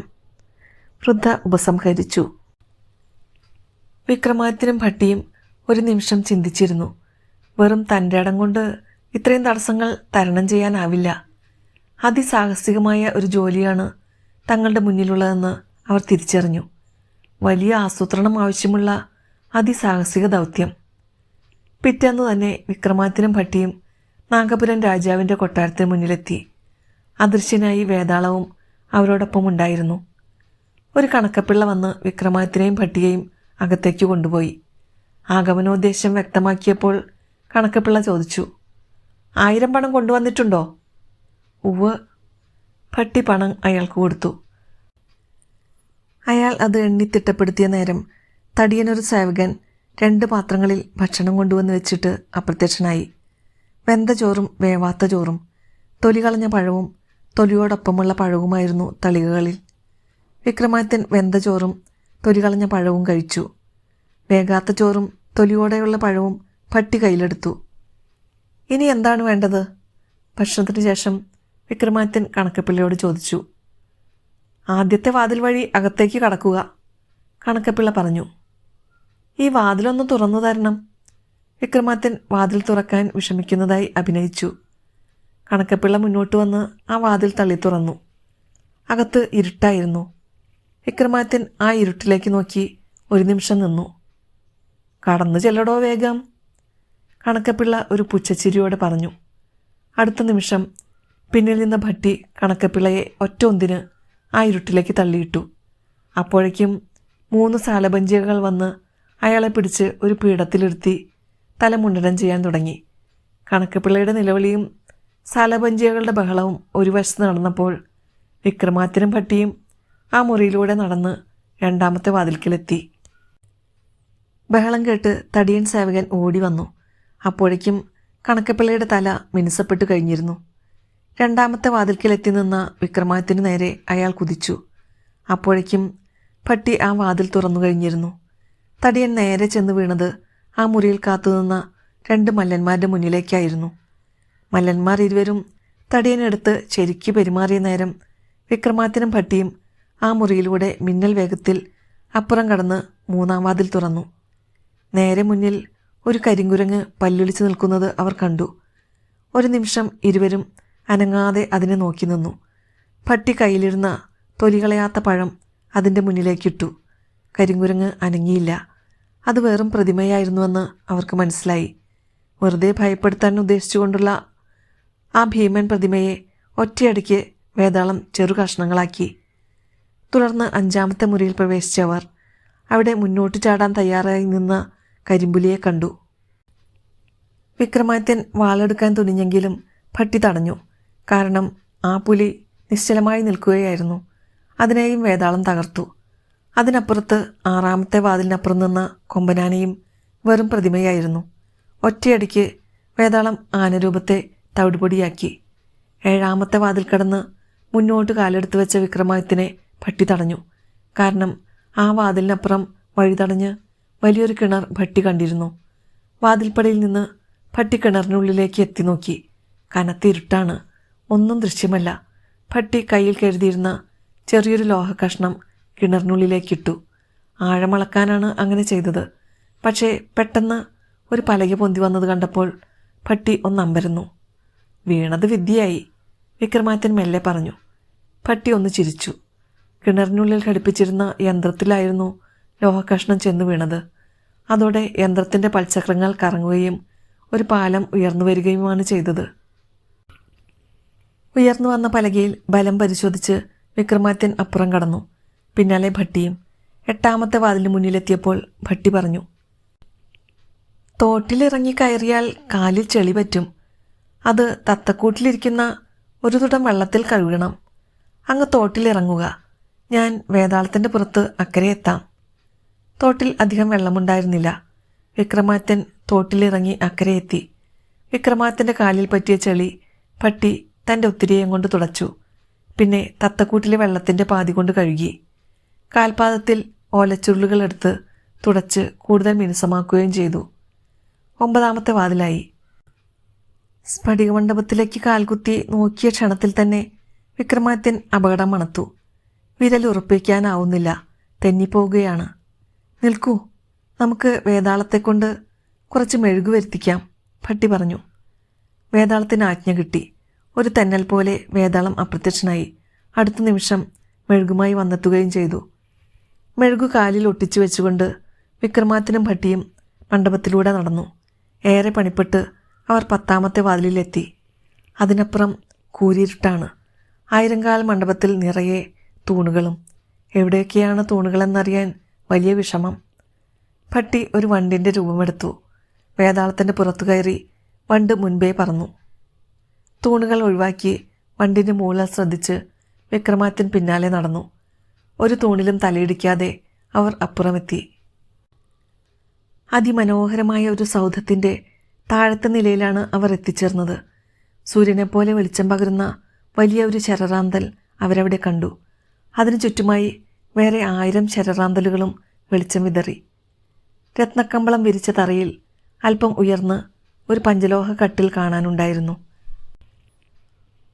വൃദ്ധ ഉപസംഹരിച്ചു. വിക്രമാദിത്യനും ഭട്ടിയും ഒരു നിമിഷം ചിന്തിച്ചിരുന്നു. വെറും തൻ്റെ ഇടം കൊണ്ട് ഇത്രയും തടസ്സങ്ങൾ തരണം ചെയ്യാനാവില്ല. അതിസാഹസികമായ ഒരു ജോലിയാണ് തങ്ങളുടെ മുന്നിലുള്ളതെന്ന് അവർ തിരിച്ചറിഞ്ഞു. വലിയ ആസൂത്രണം ആവശ്യമുള്ള അതിസാഹസിക ദൗത്യം. പിറ്റേന്ന് തന്നെ വിക്രമാദിത്യനും ഭട്ടിയും നാഗപുരം രാജാവിൻ്റെ കൊട്ടാരത്തിന് മുന്നിലെത്തി. അദൃശ്യനായി വേതാളവും അവരോടൊപ്പം ഉണ്ടായിരുന്നു. ഒരു കണക്കപ്പിള്ള വന്ന് വിക്രമാദിത്യനെയും ഭട്ടിയെയും അകത്തേക്ക് കൊണ്ടുപോയി. ആഗമനോദ്ദേശം വ്യക്തമാക്കിയപ്പോൾ കണക്കപ്പിള്ള ചോദിച്ചു, 1000 പണം കൊണ്ടുവന്നിട്ടുണ്ടോ? ഉവ്വ്. ഭട്ടി പണം അയാൾക്ക് കൊടുത്തു. അയാൾ അത് എണ്ണി തിട്ടപ്പെടുത്തിയ നേരം തടിയനൊരു സേവകൻ 2 പാത്രങ്ങളിൽ ഭക്ഷണം കൊണ്ടുവന്ന് വെച്ചിട്ട് അപ്രത്യക്ഷനായി. വെന്ത ചോറും വേവാത്ത ചോറും തൊലി കളഞ്ഞ പഴവും തൊലിയോടൊപ്പമുള്ള പഴവുമായിരുന്നു തളികകളിൽ. വിക്രമാദിത്യൻ വെന്ത ചോറും തൊലി കളഞ്ഞ പഴവും കഴിച്ചു. വേകാത്ത ചോറും തൊലിയോടെയുള്ള പഴവും ഭട്ടി കയ്യിലെടുത്തു. ഇനി എന്താണ് വേണ്ടത്? ഭക്ഷണത്തിന് ശേഷം വിക്രമാദിത്യൻ കണക്കപ്പിള്ളയോട് ചോദിച്ചു. ആദ്യത്തെ വാതിൽ വഴി അകത്തേക്ക് കടക്കുക, കണക്കപ്പിള്ള പറഞ്ഞു. ഈ വാതിലൊന്ന് തുറന്നു തരണം. വിക്രമാദിത്യൻ വാതിൽ തുറക്കാൻ വിഷമിക്കുന്നതായി അഭിനയിച്ചു. കണക്കപ്പിള്ള മുന്നോട്ട് വന്ന് ആ വാതിൽ തള്ളി തുറന്നു. അകത്ത് ഇരുട്ടായിരുന്നു. വിക്രമാദിത്യൻ ആ ഇരുട്ടിലേക്ക് നോക്കി ഒരു നിമിഷം നിന്നു. കടന്നു ചെല്ലടോ വേഗം, കണക്കപ്പിള്ള ഒരു പുച്ഛച്ചിരിയോടെ പറഞ്ഞു. അടുത്ത നിമിഷം പിന്നിൽ നിന്ന ഭട്ടി കണക്കപ്പിള്ളയെ ഒറ്റ ഒന്നിന് ആ ഇരുട്ടിലേക്ക് തള്ളിയിട്ടു. അപ്പോഴേക്കും 3 സാലഭഞ്ജികകൾ വന്ന് അയാളെ പിടിച്ച് ഒരു പീഠത്തിലിരുത്തി തല മുണ്ടനം ചെയ്യാൻ തുടങ്ങി. കണക്കപ്പിള്ളയുടെ നിലവിളിയും സാലഭഞ്ജികളുടെ ബഹളവും ഒരു വശത്ത് നടന്നപ്പോൾ വിക്രമാദിത്യനും ഭട്ടിയും ആ മുറിയിലൂടെ നടന്ന് രണ്ടാമത്തെ വാതിൽക്കലെത്തി. ബഹളം കേട്ട് തടിയൻ സേവകൻ ഓടി വന്നു. അപ്പോഴേക്കും കണക്കപ്പിള്ളയുടെ തല മിനുസപ്പെട്ടു കഴിഞ്ഞിരുന്നു. രണ്ടാമത്തെ വാതിൽക്കലെത്തി നിന്ന വിക്രമാദിത്യന് നേരെ അയാൾ കുതിച്ചു. അപ്പോഴേക്കും ഭട്ടി ആ വാതിൽ തുറന്നു കഴിഞ്ഞിരുന്നു. തടിയൻ നേരെ ചെന്ന് വീണത് ആ മുറിയിൽ കാത്തുനിന്ന 2 മല്ലന്മാരുടെ മുന്നിലേക്കായിരുന്നു. മല്ലന്മാർ ഇരുവരും തടിയനെടുത്ത് ശരിക്ക് പെരുമാറിയ നേരം വിക്രമാദിത്യനും ഭട്ടിയും ആ മുറിയിലൂടെ മിന്നൽ വേഗത്തിൽ അപ്പുറം കടന്ന് 3-ാം വാതിൽ തുറന്നു. നേരെ മുന്നിൽ ഒരു കരിങ്കുരങ്ങ് പല്ലൊലിച്ച് നിൽക്കുന്നത് അവർ കണ്ടു. ഒരു നിമിഷം ഇരുവരും അനങ്ങാതെ അതിനെ നോക്കി നിന്നു. ഭട്ടി കയ്യിലിരുന്ന തൊലികളയാത്ത പഴം അതിൻ്റെ മുന്നിലേക്കിട്ടു. കരിങ്കുരങ്ങ് അനങ്ങിയില്ല. അത് വെറും പ്രതിമയായിരുന്നുവെന്ന് അവർക്ക് മനസ്സിലായി. വെറുതെ ഭയപ്പെടുത്താൻ ഉദ്ദേശിച്ചുകൊണ്ടുള്ള ആ ഭീമൻ പ്രതിമയെ ഒറ്റയടിക്ക് വേതാളം ചെറു കഷ്ണങ്ങളാക്കി. തുടർന്ന് 5-ാമത്തെ മുറിയിൽ പ്രവേശിച്ചവർ അവിടെ മുന്നോട്ട് ചാടാൻ തയ്യാറായി നിന്ന കരിമ്പുലിയെ കണ്ടു. വിക്രമാദിത്യൻ വാളെടുക്കാൻ തുനിഞ്ഞെങ്കിലും ഭട്ടി തടഞ്ഞു. കാരണം ആ പുലി നിശ്ചലമായി നിൽക്കുകയായിരുന്നു. അതിനെയും വേതാളം തകർത്തു. അതിനപ്പുറത്ത് 6-ാമത്തെ വാതിലിനപ്പുറം നിന്ന കൊമ്പനാനയും വെറും പ്രതിമയായിരുന്നു. ഒറ്റയടിക്ക് വേതാളം ആനരൂപത്തെ തവിടുപൊടിയാക്കി. 7-ാമത്തെ വാതിൽ കടന്ന് മുന്നോട്ട് കാലെടുത്ത് വെച്ച വിക്രമാദിത്യനെ ഭട്ടി തടഞ്ഞു. കാരണം ആ വാതിലിനപ്പുറം വഴി തടഞ്ഞ് വലിയൊരു കിണർ ഭട്ടി കണ്ടിരുന്നു. വാതിൽപ്പടിയിൽ നിന്ന് ഭട്ടി കിണറിനുള്ളിലേക്ക് എത്തി നോക്കി. കനത്ത ഇരുട്ടാണ്. ഒന്നും ദൃശ്യമല്ല. ഭട്ടി കയ്യിൽ കരുതിയിരുന്ന ചെറിയൊരു ലോഹക്കഷ്ണം കിണറിനുള്ളിലേക്കിട്ടു. ആഴമളക്കാനാണ് അങ്ങനെ ചെയ്തത്. പക്ഷേ പെട്ടെന്ന് ഒരു പലക പൊന്തി വന്നത് കണ്ടപ്പോൾ ഭട്ടി ഒന്നമ്പരന്നു. വീണത് വിദ്യയായി, വിക്രമാദിത്യൻ മെല്ലെ പറഞ്ഞു. ഭട്ടി ഒന്ന് ചിരിച്ചു. കിണറിനുള്ളിൽ ഘടിപ്പിച്ചിരുന്ന യന്ത്രത്തിലായിരുന്നു ലോഹക്കഷ്ണം ചെന്ന് വീണത്. അതോടെ യന്ത്രത്തിൻ്റെ പൽചക്രങ്ങൾ കറങ്ങുകയും ഒരു പാലം ഉയർന്നു വരികയുമാണ് ചെയ്തത്. ഉയർന്നു വന്ന പലകയിൽ ബലം പരിശോധിച്ച് വിക്രമാദിത്യൻ അപ്പുറം കടന്നു. പിന്നാലെ ഭട്ടിയും. 8-ാമത്തെ വാതിലിന് മുന്നിലെത്തിയപ്പോൾ ഭട്ടി പറഞ്ഞു, തോട്ടിലിറങ്ങി കയറിയാൽ കാലിൽ ചെളി പറ്റും. അത് തത്തക്കൂട്ടിലിരിക്കുന്ന ഒരു തുടം വെള്ളത്തിൽ കഴുകണം. അങ്ങ് തോട്ടിലിറങ്ങുക. ഞാൻ വേതാളത്തിൻ്റെ പുറത്ത് അക്കരെ എത്താം. തോട്ടിൽ അധികം വെള്ളമുണ്ടായിരുന്നില്ല. വിക്രമാദിത്യൻ തോട്ടിലിറങ്ങി അക്കരെ എത്തി. വിക്രമാദിത്യൻ്റെ കാലിൽ പറ്റിയ ചെളി ഭട്ടി തൻ്റെ ഒത്തിരിയും കൊണ്ട് തുടച്ചു. പിന്നെ തത്തക്കൂട്ടിലെ വെള്ളത്തിൻ്റെ പാതി കൊണ്ട് കഴുകി. കാൽപാദത്തിൽ ഓലച്ചുരുളുകളെടുത്ത് തുടച്ച് കൂടുതൽ മിനുസമാക്കുകയും ചെയ്തു. 9-ാമത്തെ വാതിലായി. സ്ഫടികമണ്ഡപത്തിലേക്ക് കാൽകുത്തി നോക്കിയ ക്ഷണത്തിൽ തന്നെ വിക്രമാദിത്യൻ അപകടം മണത്തു. വിരൽ ഉറപ്പിക്കാനാവുന്നില്ല. തെന്നിപ്പോവുകയാണ്. നിൽക്കൂ, നമുക്ക് വേതാളത്തെക്കൊണ്ട് കുറച്ച് മെഴുകു വരുത്തിക്കാം, ഭട്ടി പറഞ്ഞു. വേതാളത്തിന് ആജ്ഞ കിട്ടി. ഒരു തെന്നൽ പോലെ വേതാളം അപ്രത്യക്ഷനായി. അടുത്ത നിമിഷം മെഴുകുമായി വന്നെത്തുകയും ചെയ്തു. മെഴുകു കാലിൽ ഒട്ടിച്ചു വെച്ചുകൊണ്ട് വിക്രമാദിത്യനും ഭട്ടിയും മണ്ഡപത്തിലൂടെ നടന്നു. ഏറെ പണിപ്പെട്ട് അവർ 10-ാമത്തെ വാതിലിലെത്തി. അതിനപ്പുറം കൂരിരുട്ടാണ്. 1000-കാൽ മണ്ഡപത്തിൽ നിറയെ തൂണുകളും. എവിടെയൊക്കെയാണ് തൂണുകളെന്നറിയാൻ വലിയ വിഷമം. ഭട്ടി ഒരു വണ്ടിൻ്റെ രൂപമെടുത്തു. വേതാളത്തിൻ്റെ പുറത്തു കയറി വണ്ട് മുൻപേ പറന്നു. തൂണുകൾ ഒഴിവാക്കി വണ്ടിൻ്റെ മൂളൽ ശ്രദ്ധിച്ച് വിക്രമാദിത്യൻ പിന്നാലെ നടന്നു. ഒരു തൂണിലും തലയിടിക്കാതെ അവർ അപ്പുറമെത്തി. അതിമനോഹരമായ ഒരു സൗധത്തിൻ്റെ താഴത്തെ നിലയിലാണ് അവർ എത്തിച്ചേർന്നത്. സൂര്യനെപ്പോലെ വെളിച്ചം പകരുന്ന വലിയ ഒരു ശരറാന്തൽ അവരവിടെ കണ്ടു. അതിനു ചുറ്റുമായി വേറെ 1000 ശരറാന്തലുകളും വെളിച്ചം വിതറി. രത്നക്കമ്പളം വിരിച്ച തറയിൽ അല്പം ഉയർന്ന് ഒരു പഞ്ചലോഹ കട്ടിൽ കാണാനുണ്ടായിരുന്നു.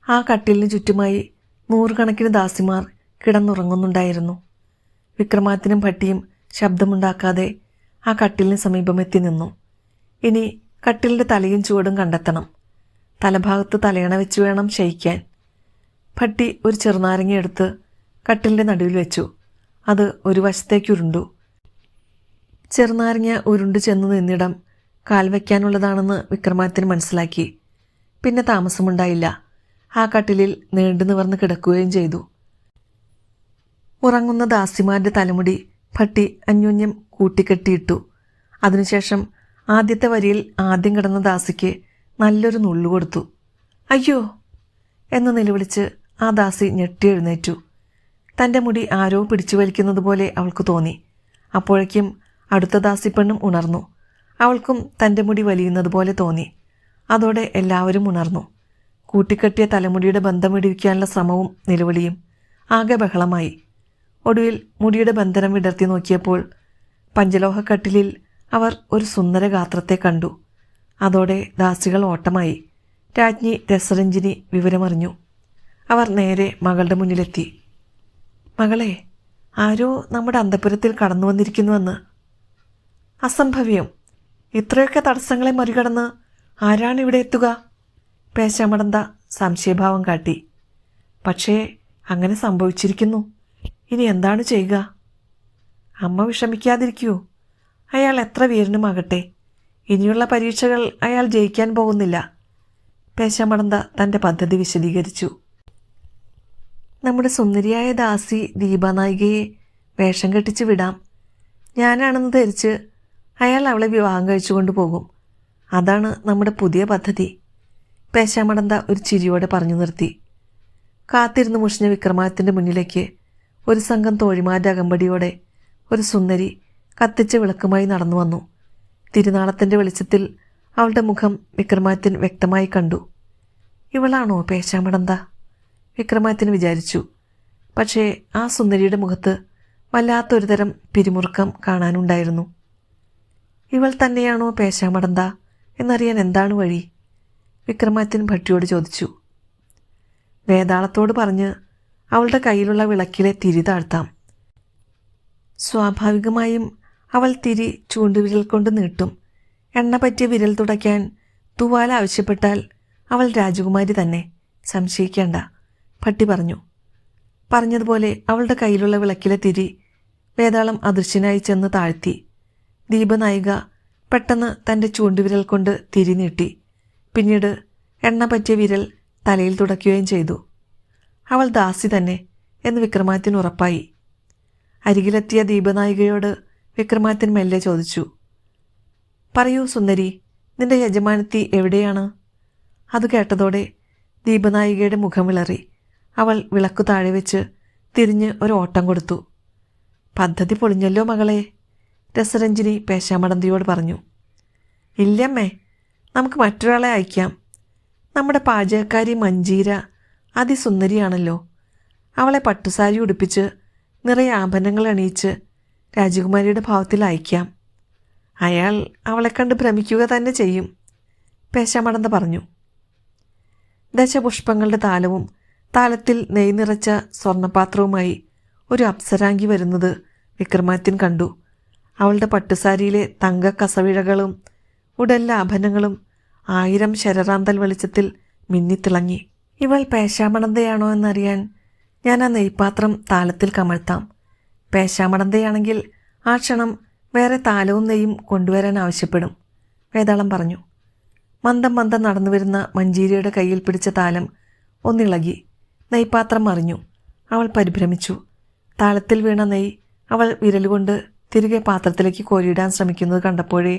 ആ കട്ടിലിന് ചുറ്റുമായി 100 കണക്കിന് ദാസിമാർ കിടന്നുറങ്ങുന്നുണ്ടായിരുന്നു. വിക്രമാദിത്യനും ഭട്ടിയും ശബ്ദമുണ്ടാക്കാതെ ആ കട്ടിലിന് സമീപമെത്തി നിന്നു. ഇനി കട്ടിലിൻ്റെ തലയും ചുവടും കണ്ടെത്തണം. തലഭാഗത്ത് തലയണ വെച്ച് വേണം ശയിക്കാൻ. ഭട്ടി ഒരു ചെറുനാരങ്ങ എടുത്ത് കട്ടിലിൻ്റെ നടുവിൽ വെച്ചു. അത് ഒരു വശത്തേക്ക് ഉരുണ്ടു. ചെറുനാരങ്ങ ഉരുണ്ടു ചെന്ന് നിന്നിടം കാൽ വയ്ക്കാനുള്ളതാണെന്ന് വിക്രമാദിത്യൻ മനസ്സിലാക്കി. പിന്നെ താമസമുണ്ടായില്ല. ആ കട്ടിലിൽ നീണ്ടു നിവർന്ന് കിടക്കുകയും ചെയ്തു. ഉറങ്ങുന്ന ദാസിമാരുടെ തലമുടി ഭട്ടി അന്യോന്യം കൂട്ടിക്കെട്ടിയിട്ടു. അതിനുശേഷം ആദ്യത്തെ വരിയിൽ ആദ്യം കിടന്ന ദാസിക്ക് നല്ലൊരു നുള്ളു കൊടുത്തു. അയ്യോ എന്ന് നിലവിളിച്ച് ആ ദാസി ഞെട്ടി എഴുന്നേറ്റു. തൻ്റെ മുടി ആരോ പിടിച്ചു വലിക്കുന്നത് പോലെ അവൾക്ക് തോന്നി. അപ്പോഴേക്കും അടുത്ത ദാസിപ്പെണ്ണും ഉണർന്നു. അവൾക്കും തൻ്റെ മുടി വലിയുന്നത് പോലെ തോന്നി. അതോടെ എല്ലാവരും ഉണർന്നു. കൂട്ടിക്കെട്ടിയ തലമുടിയുടെ ബന്ധം വിടുവിക്കാനുള്ള ശ്രമവും നിലവിളിയും ആകെ ബഹളമായി. ഒടുവിൽ മുടിയുടെ ബന്ധനം വിടർത്തി നോക്കിയപ്പോൾ പഞ്ചലോഹക്കട്ടിലിൽ അവർ ഒരു സുന്ദര ഗാത്രത്തെ കണ്ടു. അതോടെ ദാസികൾ ഓട്ടമായി. രാജ്ഞി രസരഞ്ജിനി വിവരമറിഞ്ഞു. അവർ നേരെ മകളുടെ മുന്നിലെത്തി. മകളെ, ആരോ നമ്മുടെ അന്തഃപുരത്തിൽ കടന്നു വന്നിരിക്കുന്നുവെന്ന്. അസംഭവ്യം! ഇത്രയൊക്കെ തടസ്സങ്ങളെ മറികടന്ന് ആരാണ് ഇവിടെ എത്തുക? പേശാമടന്ത സംശയഭാവം കാട്ടി. പക്ഷേ അങ്ങനെ സംഭവിച്ചിരിക്കുന്നു. ഇനി എന്താണ് ചെയ്യുക? അമ്മ വിഷമിക്കാതിരിക്കൂ. അയാൾ എത്ര വീരനുമാകട്ടെ, ഇനിയുള്ള പരീക്ഷകൾ അയാൾ ജയിക്കാൻ പോകുന്നില്ല. പേശാമടന്ത തൻ്റെ പദ്ധതി വിശദീകരിച്ചു. നമ്മുടെ സുന്ദരിയായ ദാസി ദീപനായികയെ വേഷം കെട്ടിച്ച് വിടാം. ഞാനാണെന്ന് ധരിച്ച് അയാൾ അവളെ വിവാഹം കഴിച്ചുകൊണ്ട് പോകും. അതാണ് നമ്മുടെ പുതിയ പദ്ധതി. പേശാമടന്ത ഒരു ചിരിയോടെ പറഞ്ഞു നിർത്തി. കാത്തിരുന്ന് മുഷിഞ്ഞ വിക്രമാദിത്യൻ്റെ മുന്നിലേക്ക് ഒരു സംഘം തോഴിമാരുടെ അകമ്പടിയോടെ ഒരു സുന്ദരി കത്തിച്ച വിളക്കുമായി നടന്നു വന്നു. തിരുനാളത്തിൻ്റെ വെളിച്ചത്തിൽ അവളുടെ മുഖം വിക്രമാദിത്യൻ വ്യക്തമായി കണ്ടു. ഇവളാണോ പേശാമടന്ത? വിക്രമാദിത്യൻ വിചാരിച്ചു. പക്ഷേ ആ സുന്ദരിയുടെ മുഖത്ത് വല്ലാത്തൊരു തരം പിരിമുറുക്കം കാണാനുണ്ടായിരുന്നു. ഇവൾ തന്നെയാണോ പേശാമടന്ത എന്നറിയാൻ എന്താണ് വഴി? വിക്രമാദിത്യൻ ഭട്ടിയോട് ചോദിച്ചു. വേതാളത്തോട് പറഞ്ഞ് അവളുടെ കയ്യിലുള്ള വിളക്കിലെ തിരി താഴ്ത്താം. സ്വാഭാവികമായും അവൾ തിരി ചൂണ്ടുവിരൽ കൊണ്ട് നീട്ടും. എണ്ണ പറ്റിയ വിരൽ തുടയ്ക്കാൻ തുവാല ആവശ്യപ്പെട്ടാൽ അവൾ രാജകുമാരി തന്നെ, സംശയിക്കേണ്ട, ഭട്ടി പറഞ്ഞു. പറഞ്ഞതുപോലെ അവളുടെ കയ്യിലുള്ള വിളക്കിലെ തിരി വേതാളം അദൃശ്യനായി ചെന്ന് താഴ്ത്തി. ദീപനായിക പെട്ടെന്ന് തൻ്റെ ചൂണ്ടുവിരൽ കൊണ്ട് തിരി നീട്ടി. പിന്നീട് എണ്ണ പറ്റിയ വിരൽ തലയിൽ തുടയ്ക്കുകയും ചെയ്തു. അവൾ ദാസി തന്നെ എന്ന് വിക്രമാദിത്യൻ ഉറപ്പായി. അരികിലെത്തിയ ദീപനായികയോട് വിക്രമാദിത്യൻ മെല്ലെ ചോദിച്ചു. പറയൂ സുന്ദരി, നിന്റെ യജമാനത്തി എവിടെയാണ്? അത് കേട്ടതോടെ ദീപനായികയുടെ മുഖം വിളറി. അവൾ വിളക്കു താഴെ വെച്ച് തിരിഞ്ഞ് ഒരു ഓട്ടം കൊടുത്തു. പദ്ധതി പൊളിഞ്ഞല്ലോ മകളെ, രസരഞ്ജിനി പേശാമടന്തിയോട് പറഞ്ഞു. ഇല്ലമ്മേ, നമുക്ക് മറ്റൊരാളെ അയക്കാം. നമ്മുടെ പാചകക്കാരി മഞ്ജീര അതിസുന്ദരിയാണല്ലോ. അവളെ പട്ടുസാരി ഉടുപ്പിച്ച് നിറയെ ആഭരണങ്ങൾ അണിയിച്ച് രാജകുമാരിയുടെ ഭാവത്തിൽ അയക്കാം. അയാൾ അവളെ കണ്ട് ഭ്രമിക്കുക തന്നെ ചെയ്യും, പേശാമടന്ത പറഞ്ഞു. ദശപുഷ്പങ്ങളുടെ താലവും താലത്തിൽ നെയ് നിറച്ച സ്വർണ്ണപാത്രവുമായി ഒരു അപ്സരാംഗി വരുന്നത് വിക്രമാദിത്യൻ കണ്ടു. അവളുടെ പട്ടുസാരിയിലെ തങ്ക കസവിഴകളും ഉടലിലെ ആഭരണങ്ങളും 1000 ശരറാന്തൽ വെളിച്ചത്തിൽ മിന്നിത്തിളങ്ങി. ഇവൾ പേശാമടന്തയാണോ എന്നറിയാൻ ഞാൻ ആ നെയ്പാത്രം താലത്തിൽ കമഴ്ത്താം. പേശാമടന്തയാണെങ്കിൽ ആ ക്ഷണം വേറെ താലവും നെയ്യും കൊണ്ടുവരാൻ ആവശ്യപ്പെടും, വേതാളം പറഞ്ഞു. മന്ദം മന്ദം നടന്നു വരുന്ന മഞ്ജീരയുടെ കയ്യിൽ പിടിച്ച താലം ഒന്നിളകി. നെയ്പാത്രം മറിഞ്ഞു. അവൾ പരിഭ്രമിച്ചു. താളത്തിൽ വീണ നെയ്യ് അവൾ വിരലുകൊണ്ട് തിരികെ പാത്രത്തിലേക്ക് കോരിയിടാൻ ശ്രമിക്കുന്നത് കണ്ടപ്പോഴേ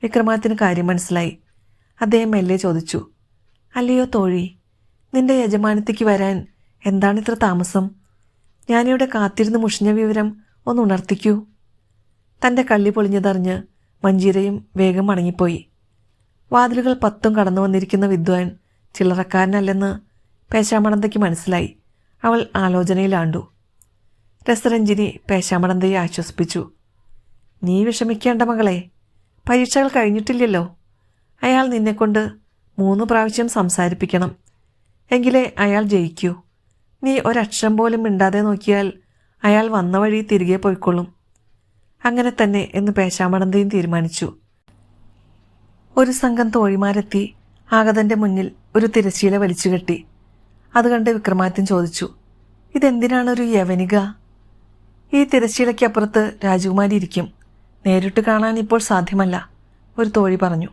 വിക്രമാദിത്യന് കാര്യം മനസ്സിലായി. അദ്ദേഹം മെല്ലെ ചോദിച്ചു. അല്ലയോ തോഴി, നിന്റെ യജമാനത്തിക്ക് വരാൻ എന്താണിത്ര താമസം? ഞാനിവിടെ കാത്തിരുന്ന് മുഷിഞ്ഞ വിവരം ഒന്ന് ഉണർത്തിക്കൂ. തൻ്റെ കള്ളി പൊളിഞ്ഞതറിഞ്ഞ് മഞ്ജീരയും വേഗം മടങ്ങിപ്പോയി. വാതിലുകൾ 10 കടന്നു വന്നിരിക്കുന്ന വിദ്വാൻ ചില്ലറക്കാരനല്ലെന്ന് പേശാമടന്തയ്ക്ക് മനസ്സിലായി. അവൾ ആലോചനയിലാണ്ടു. രസരഞ്ജിനി പേശാമടന്തയെ ആശ്വസിപ്പിച്ചു. നീ വിഷമിക്കേണ്ട മകളെ, പരീക്ഷകൾ കഴിഞ്ഞിട്ടില്ലല്ലോ. അയാൾ നിന്നെക്കൊണ്ട് 3 പ്രാവശ്യം സംസാരിപ്പിക്കണം, എങ്കിലേ അയാൾ ജയിക്കൂ. നീ ഒരക്ഷരം പോലും മിണ്ടാതെ നോക്കിയാൽ അയാൾ വന്ന വഴി തിരികെ പോയിക്കൊള്ളും. അങ്ങനെ തന്നെ എന്ന് പേശാമടന്തയും തീരുമാനിച്ചു. ഒരു സംഘം തോഴിമാരെത്തി ആഗതൻ്റെ മുന്നിൽ ഒരു തിരശ്ശീല വലിച്ചുകെട്ടി. അത് കണ്ട് വിക്രമാദിത്യൻ ചോദിച്ചു. ഇതെന്തിനാണൊരു യവനിക? ഈ തിരശ്ശീലയ്ക്കപ്പുറത്ത് രാജകുമാരി ഇരിക്കും. നേരിട്ട് കാണാൻ ഇപ്പോൾ സാധ്യമല്ല, ഒരു തോഴി പറഞ്ഞു.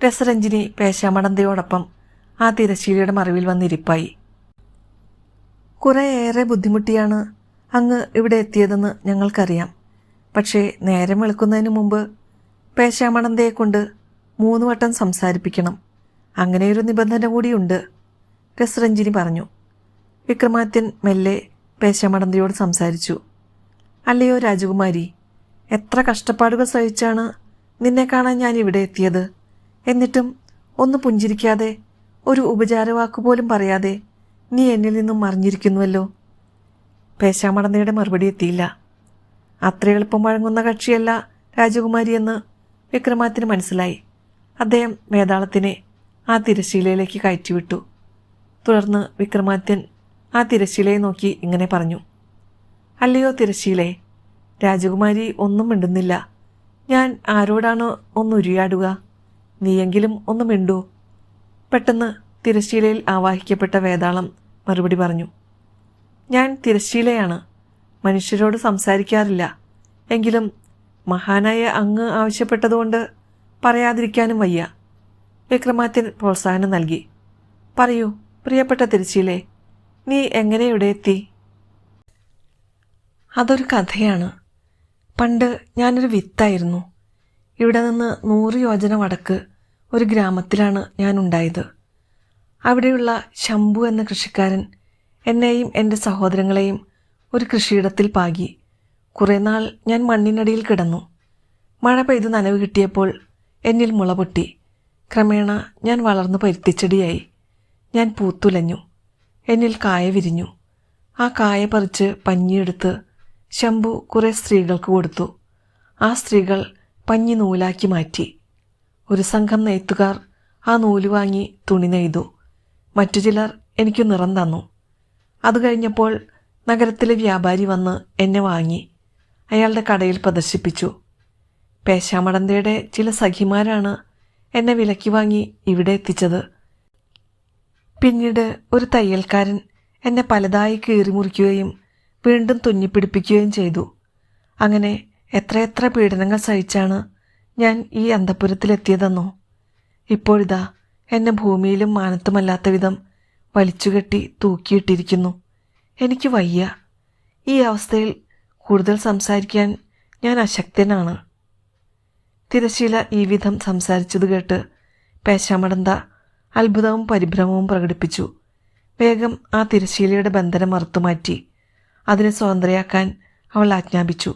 രസരഞ്ജിനി പേശാമടന്തയോടൊപ്പം ആ തിരശ്ശീലയുടെ മറവിൽ വന്നിരിപ്പായി. കുറേയേറെ ബുദ്ധിമുട്ടിയാണ് അങ്ങ് ഇവിടെ എത്തിയതെന്ന് ഞങ്ങൾക്കറിയാം. പക്ഷേ നേരം വെളുക്കുന്നതിന് മുമ്പ് പേശാമണന്തയെ കൊണ്ട് 3 വട്ടം സംസാരിപ്പിക്കണം. അങ്ങനെയൊരു നിബന്ധന കൂടിയുണ്ട്, രസരഞ്ജിനി പറഞ്ഞു. വിക്രമാദിത്യൻ മെല്ലെ പേശാമടന്തയോട് സംസാരിച്ചു. അല്ലയോ രാജകുമാരി, എത്ര കഷ്ടപ്പാടുകൾ സഹിച്ചാണ് നിന്നെ കാണാൻ ഞാൻ ഇവിടെ എത്തിയത്. എന്നിട്ടും ഒന്ന് പുഞ്ചിരിക്കാതെ, ഒരു ഉപചാരവാക്കുപോലും പറയാതെ നീ എന്നിൽ നിന്നും മറിഞ്ഞിരിക്കുന്നുവല്ലോ. പേശാമടന്തയുടെ മറുപടി എത്തിയില്ല. അത്ര എളുപ്പം വഴങ്ങുന്ന കക്ഷിയല്ല രാജകുമാരിയെന്ന് വിക്രമാദിത്യന് മനസ്സിലായി. അദ്ദേഹം വേതാളത്തിനെ ആ തിരശ്ശീലയിലേക്ക് കയറ്റിവിട്ടു. തുടർന്ന് വിക്രമാദിത്യൻ ആ തിരശ്ശീലയെ നോക്കി ഇങ്ങനെ പറഞ്ഞു. അല്ലയോ തിരശ്ശീലേ, രാജകുമാരി ഒന്നും മിണ്ടുന്നില്ല. ഞാൻ ആരോടാണ് ഒന്നുരിയാടുക? നീയെങ്കിലും ഒന്ന് മിണ്ടൂ. പെട്ടെന്ന് തിരശ്ശീലയിൽ ആവാഹിക്കപ്പെട്ട വേതാളം മറുപടി പറഞ്ഞു. ഞാൻ തിരശ്ശീലയാണ്, മനുഷ്യരോട് സംസാരിക്കാറില്ല. എങ്കിലും മഹാനായ അങ്ങ് ആവശ്യപ്പെട്ടതുകൊണ്ട് പറയാതിരിക്കാനും വയ്യ. വിക്രമാദിത്യൻ പ്രോത്സാഹനം നൽകി. പറയൂ പ്രിയപ്പെട്ട തിരശ്ശീലേ, നീ എങ്ങനെ ഇവിടെ എത്തി? അതൊരു കഥയാണ്. പണ്ട് ഞാനൊരു വിത്തായിരുന്നു. ഇവിടെ നിന്ന് 100 യോജന വടക്ക് ഒരു ഗ്രാമത്തിലാണ് ഞാൻ ഉണ്ടായത്. അവിടെയുള്ള ശംഭു എന്ന കൃഷിക്കാരൻ എന്നെയും എൻ്റെ സഹോദരങ്ങളെയും ഒരു കൃഷിയിടത്തിൽ പാകി. കുറേ നാൾ ഞാൻ മണ്ണിനടിയിൽ കിടന്നു. മഴ പെയ്ത് നനവ് കിട്ടിയപ്പോൾ എന്നിൽ മുള പൊട്ടി. ക്രമേണ ഞാൻ വളർന്നു പരുത്തിച്ചെടിയായി. ഞാൻ പൂത്തുലഞ്ഞു. എന്നിൽ കായ വിരിഞ്ഞു. ആ കായ പറിച്ച് പഞ്ഞിയെടുത്ത് ശംഭു കുറേ സ്ത്രീകൾക്ക് കൊടുത്തു. ആ സ്ത്രീകൾ പഞ്ഞി നൂലാക്കി മാറ്റി. ഒരു സംഘം നെയ്ത്തുകാർ ആ നൂല് വാങ്ങി തുണി നെയ്തു. മറ്റു ചിലർ എനിക്ക് നിറം തന്നു. അത് കഴിഞ്ഞപ്പോൾ നഗരത്തിലെ വ്യാപാരി വന്ന് എന്നെ വാങ്ങി അയാളുടെ കടയിൽ പ്രദർശിപ്പിച്ചു. പേശാമടന്തയുടെ ചില സഖിമാരാണ് എന്നെ വിലയ്ക്ക് വാങ്ങി ഇവിടെ എത്തിച്ചത്. പിന്നീട് ഒരു തയ്യൽക്കാരൻ എന്നെ പലതായി കീറിമുറിക്കുകയും വീണ്ടും തുന്നിപ്പിടിപ്പിക്കുകയും ചെയ്തു. അങ്ങനെ എത്രയെത്ര പീഡനങ്ങൾ സഹിച്ചാണ് ഞാൻ ഈ അന്തഃപുരത്തിലെത്തിയതെന്നോ. ഇപ്പോഴിതാ എന്നെ ഭൂമിയിലും മാനത്തുമല്ലാത്ത വിധം വലിച്ചുകെട്ടി തൂക്കിയിട്ടിരിക്കുന്നു. എനിക്ക് വയ്യ. ഈ അവസ്ഥയിൽ കൂടുതൽ സംസാരിക്കാൻ ഞാൻ അശക്തനാണ്. തിരശ്ശീല ഈ വിധം സംസാരിച്ചത് കേട്ട് പേശാമടന്ത അത്ഭുതവും പരിഭ്രമവും പ്രകടിപ്പിച്ചു. വേഗം ആ തിരശ്ശീലയുടെ ബന്ധനം മറുത്തുമാറ്റി അതിനെ സ്വതന്ത്രയാക്കാൻ അവൾ ആജ്ഞാപിച്ചു.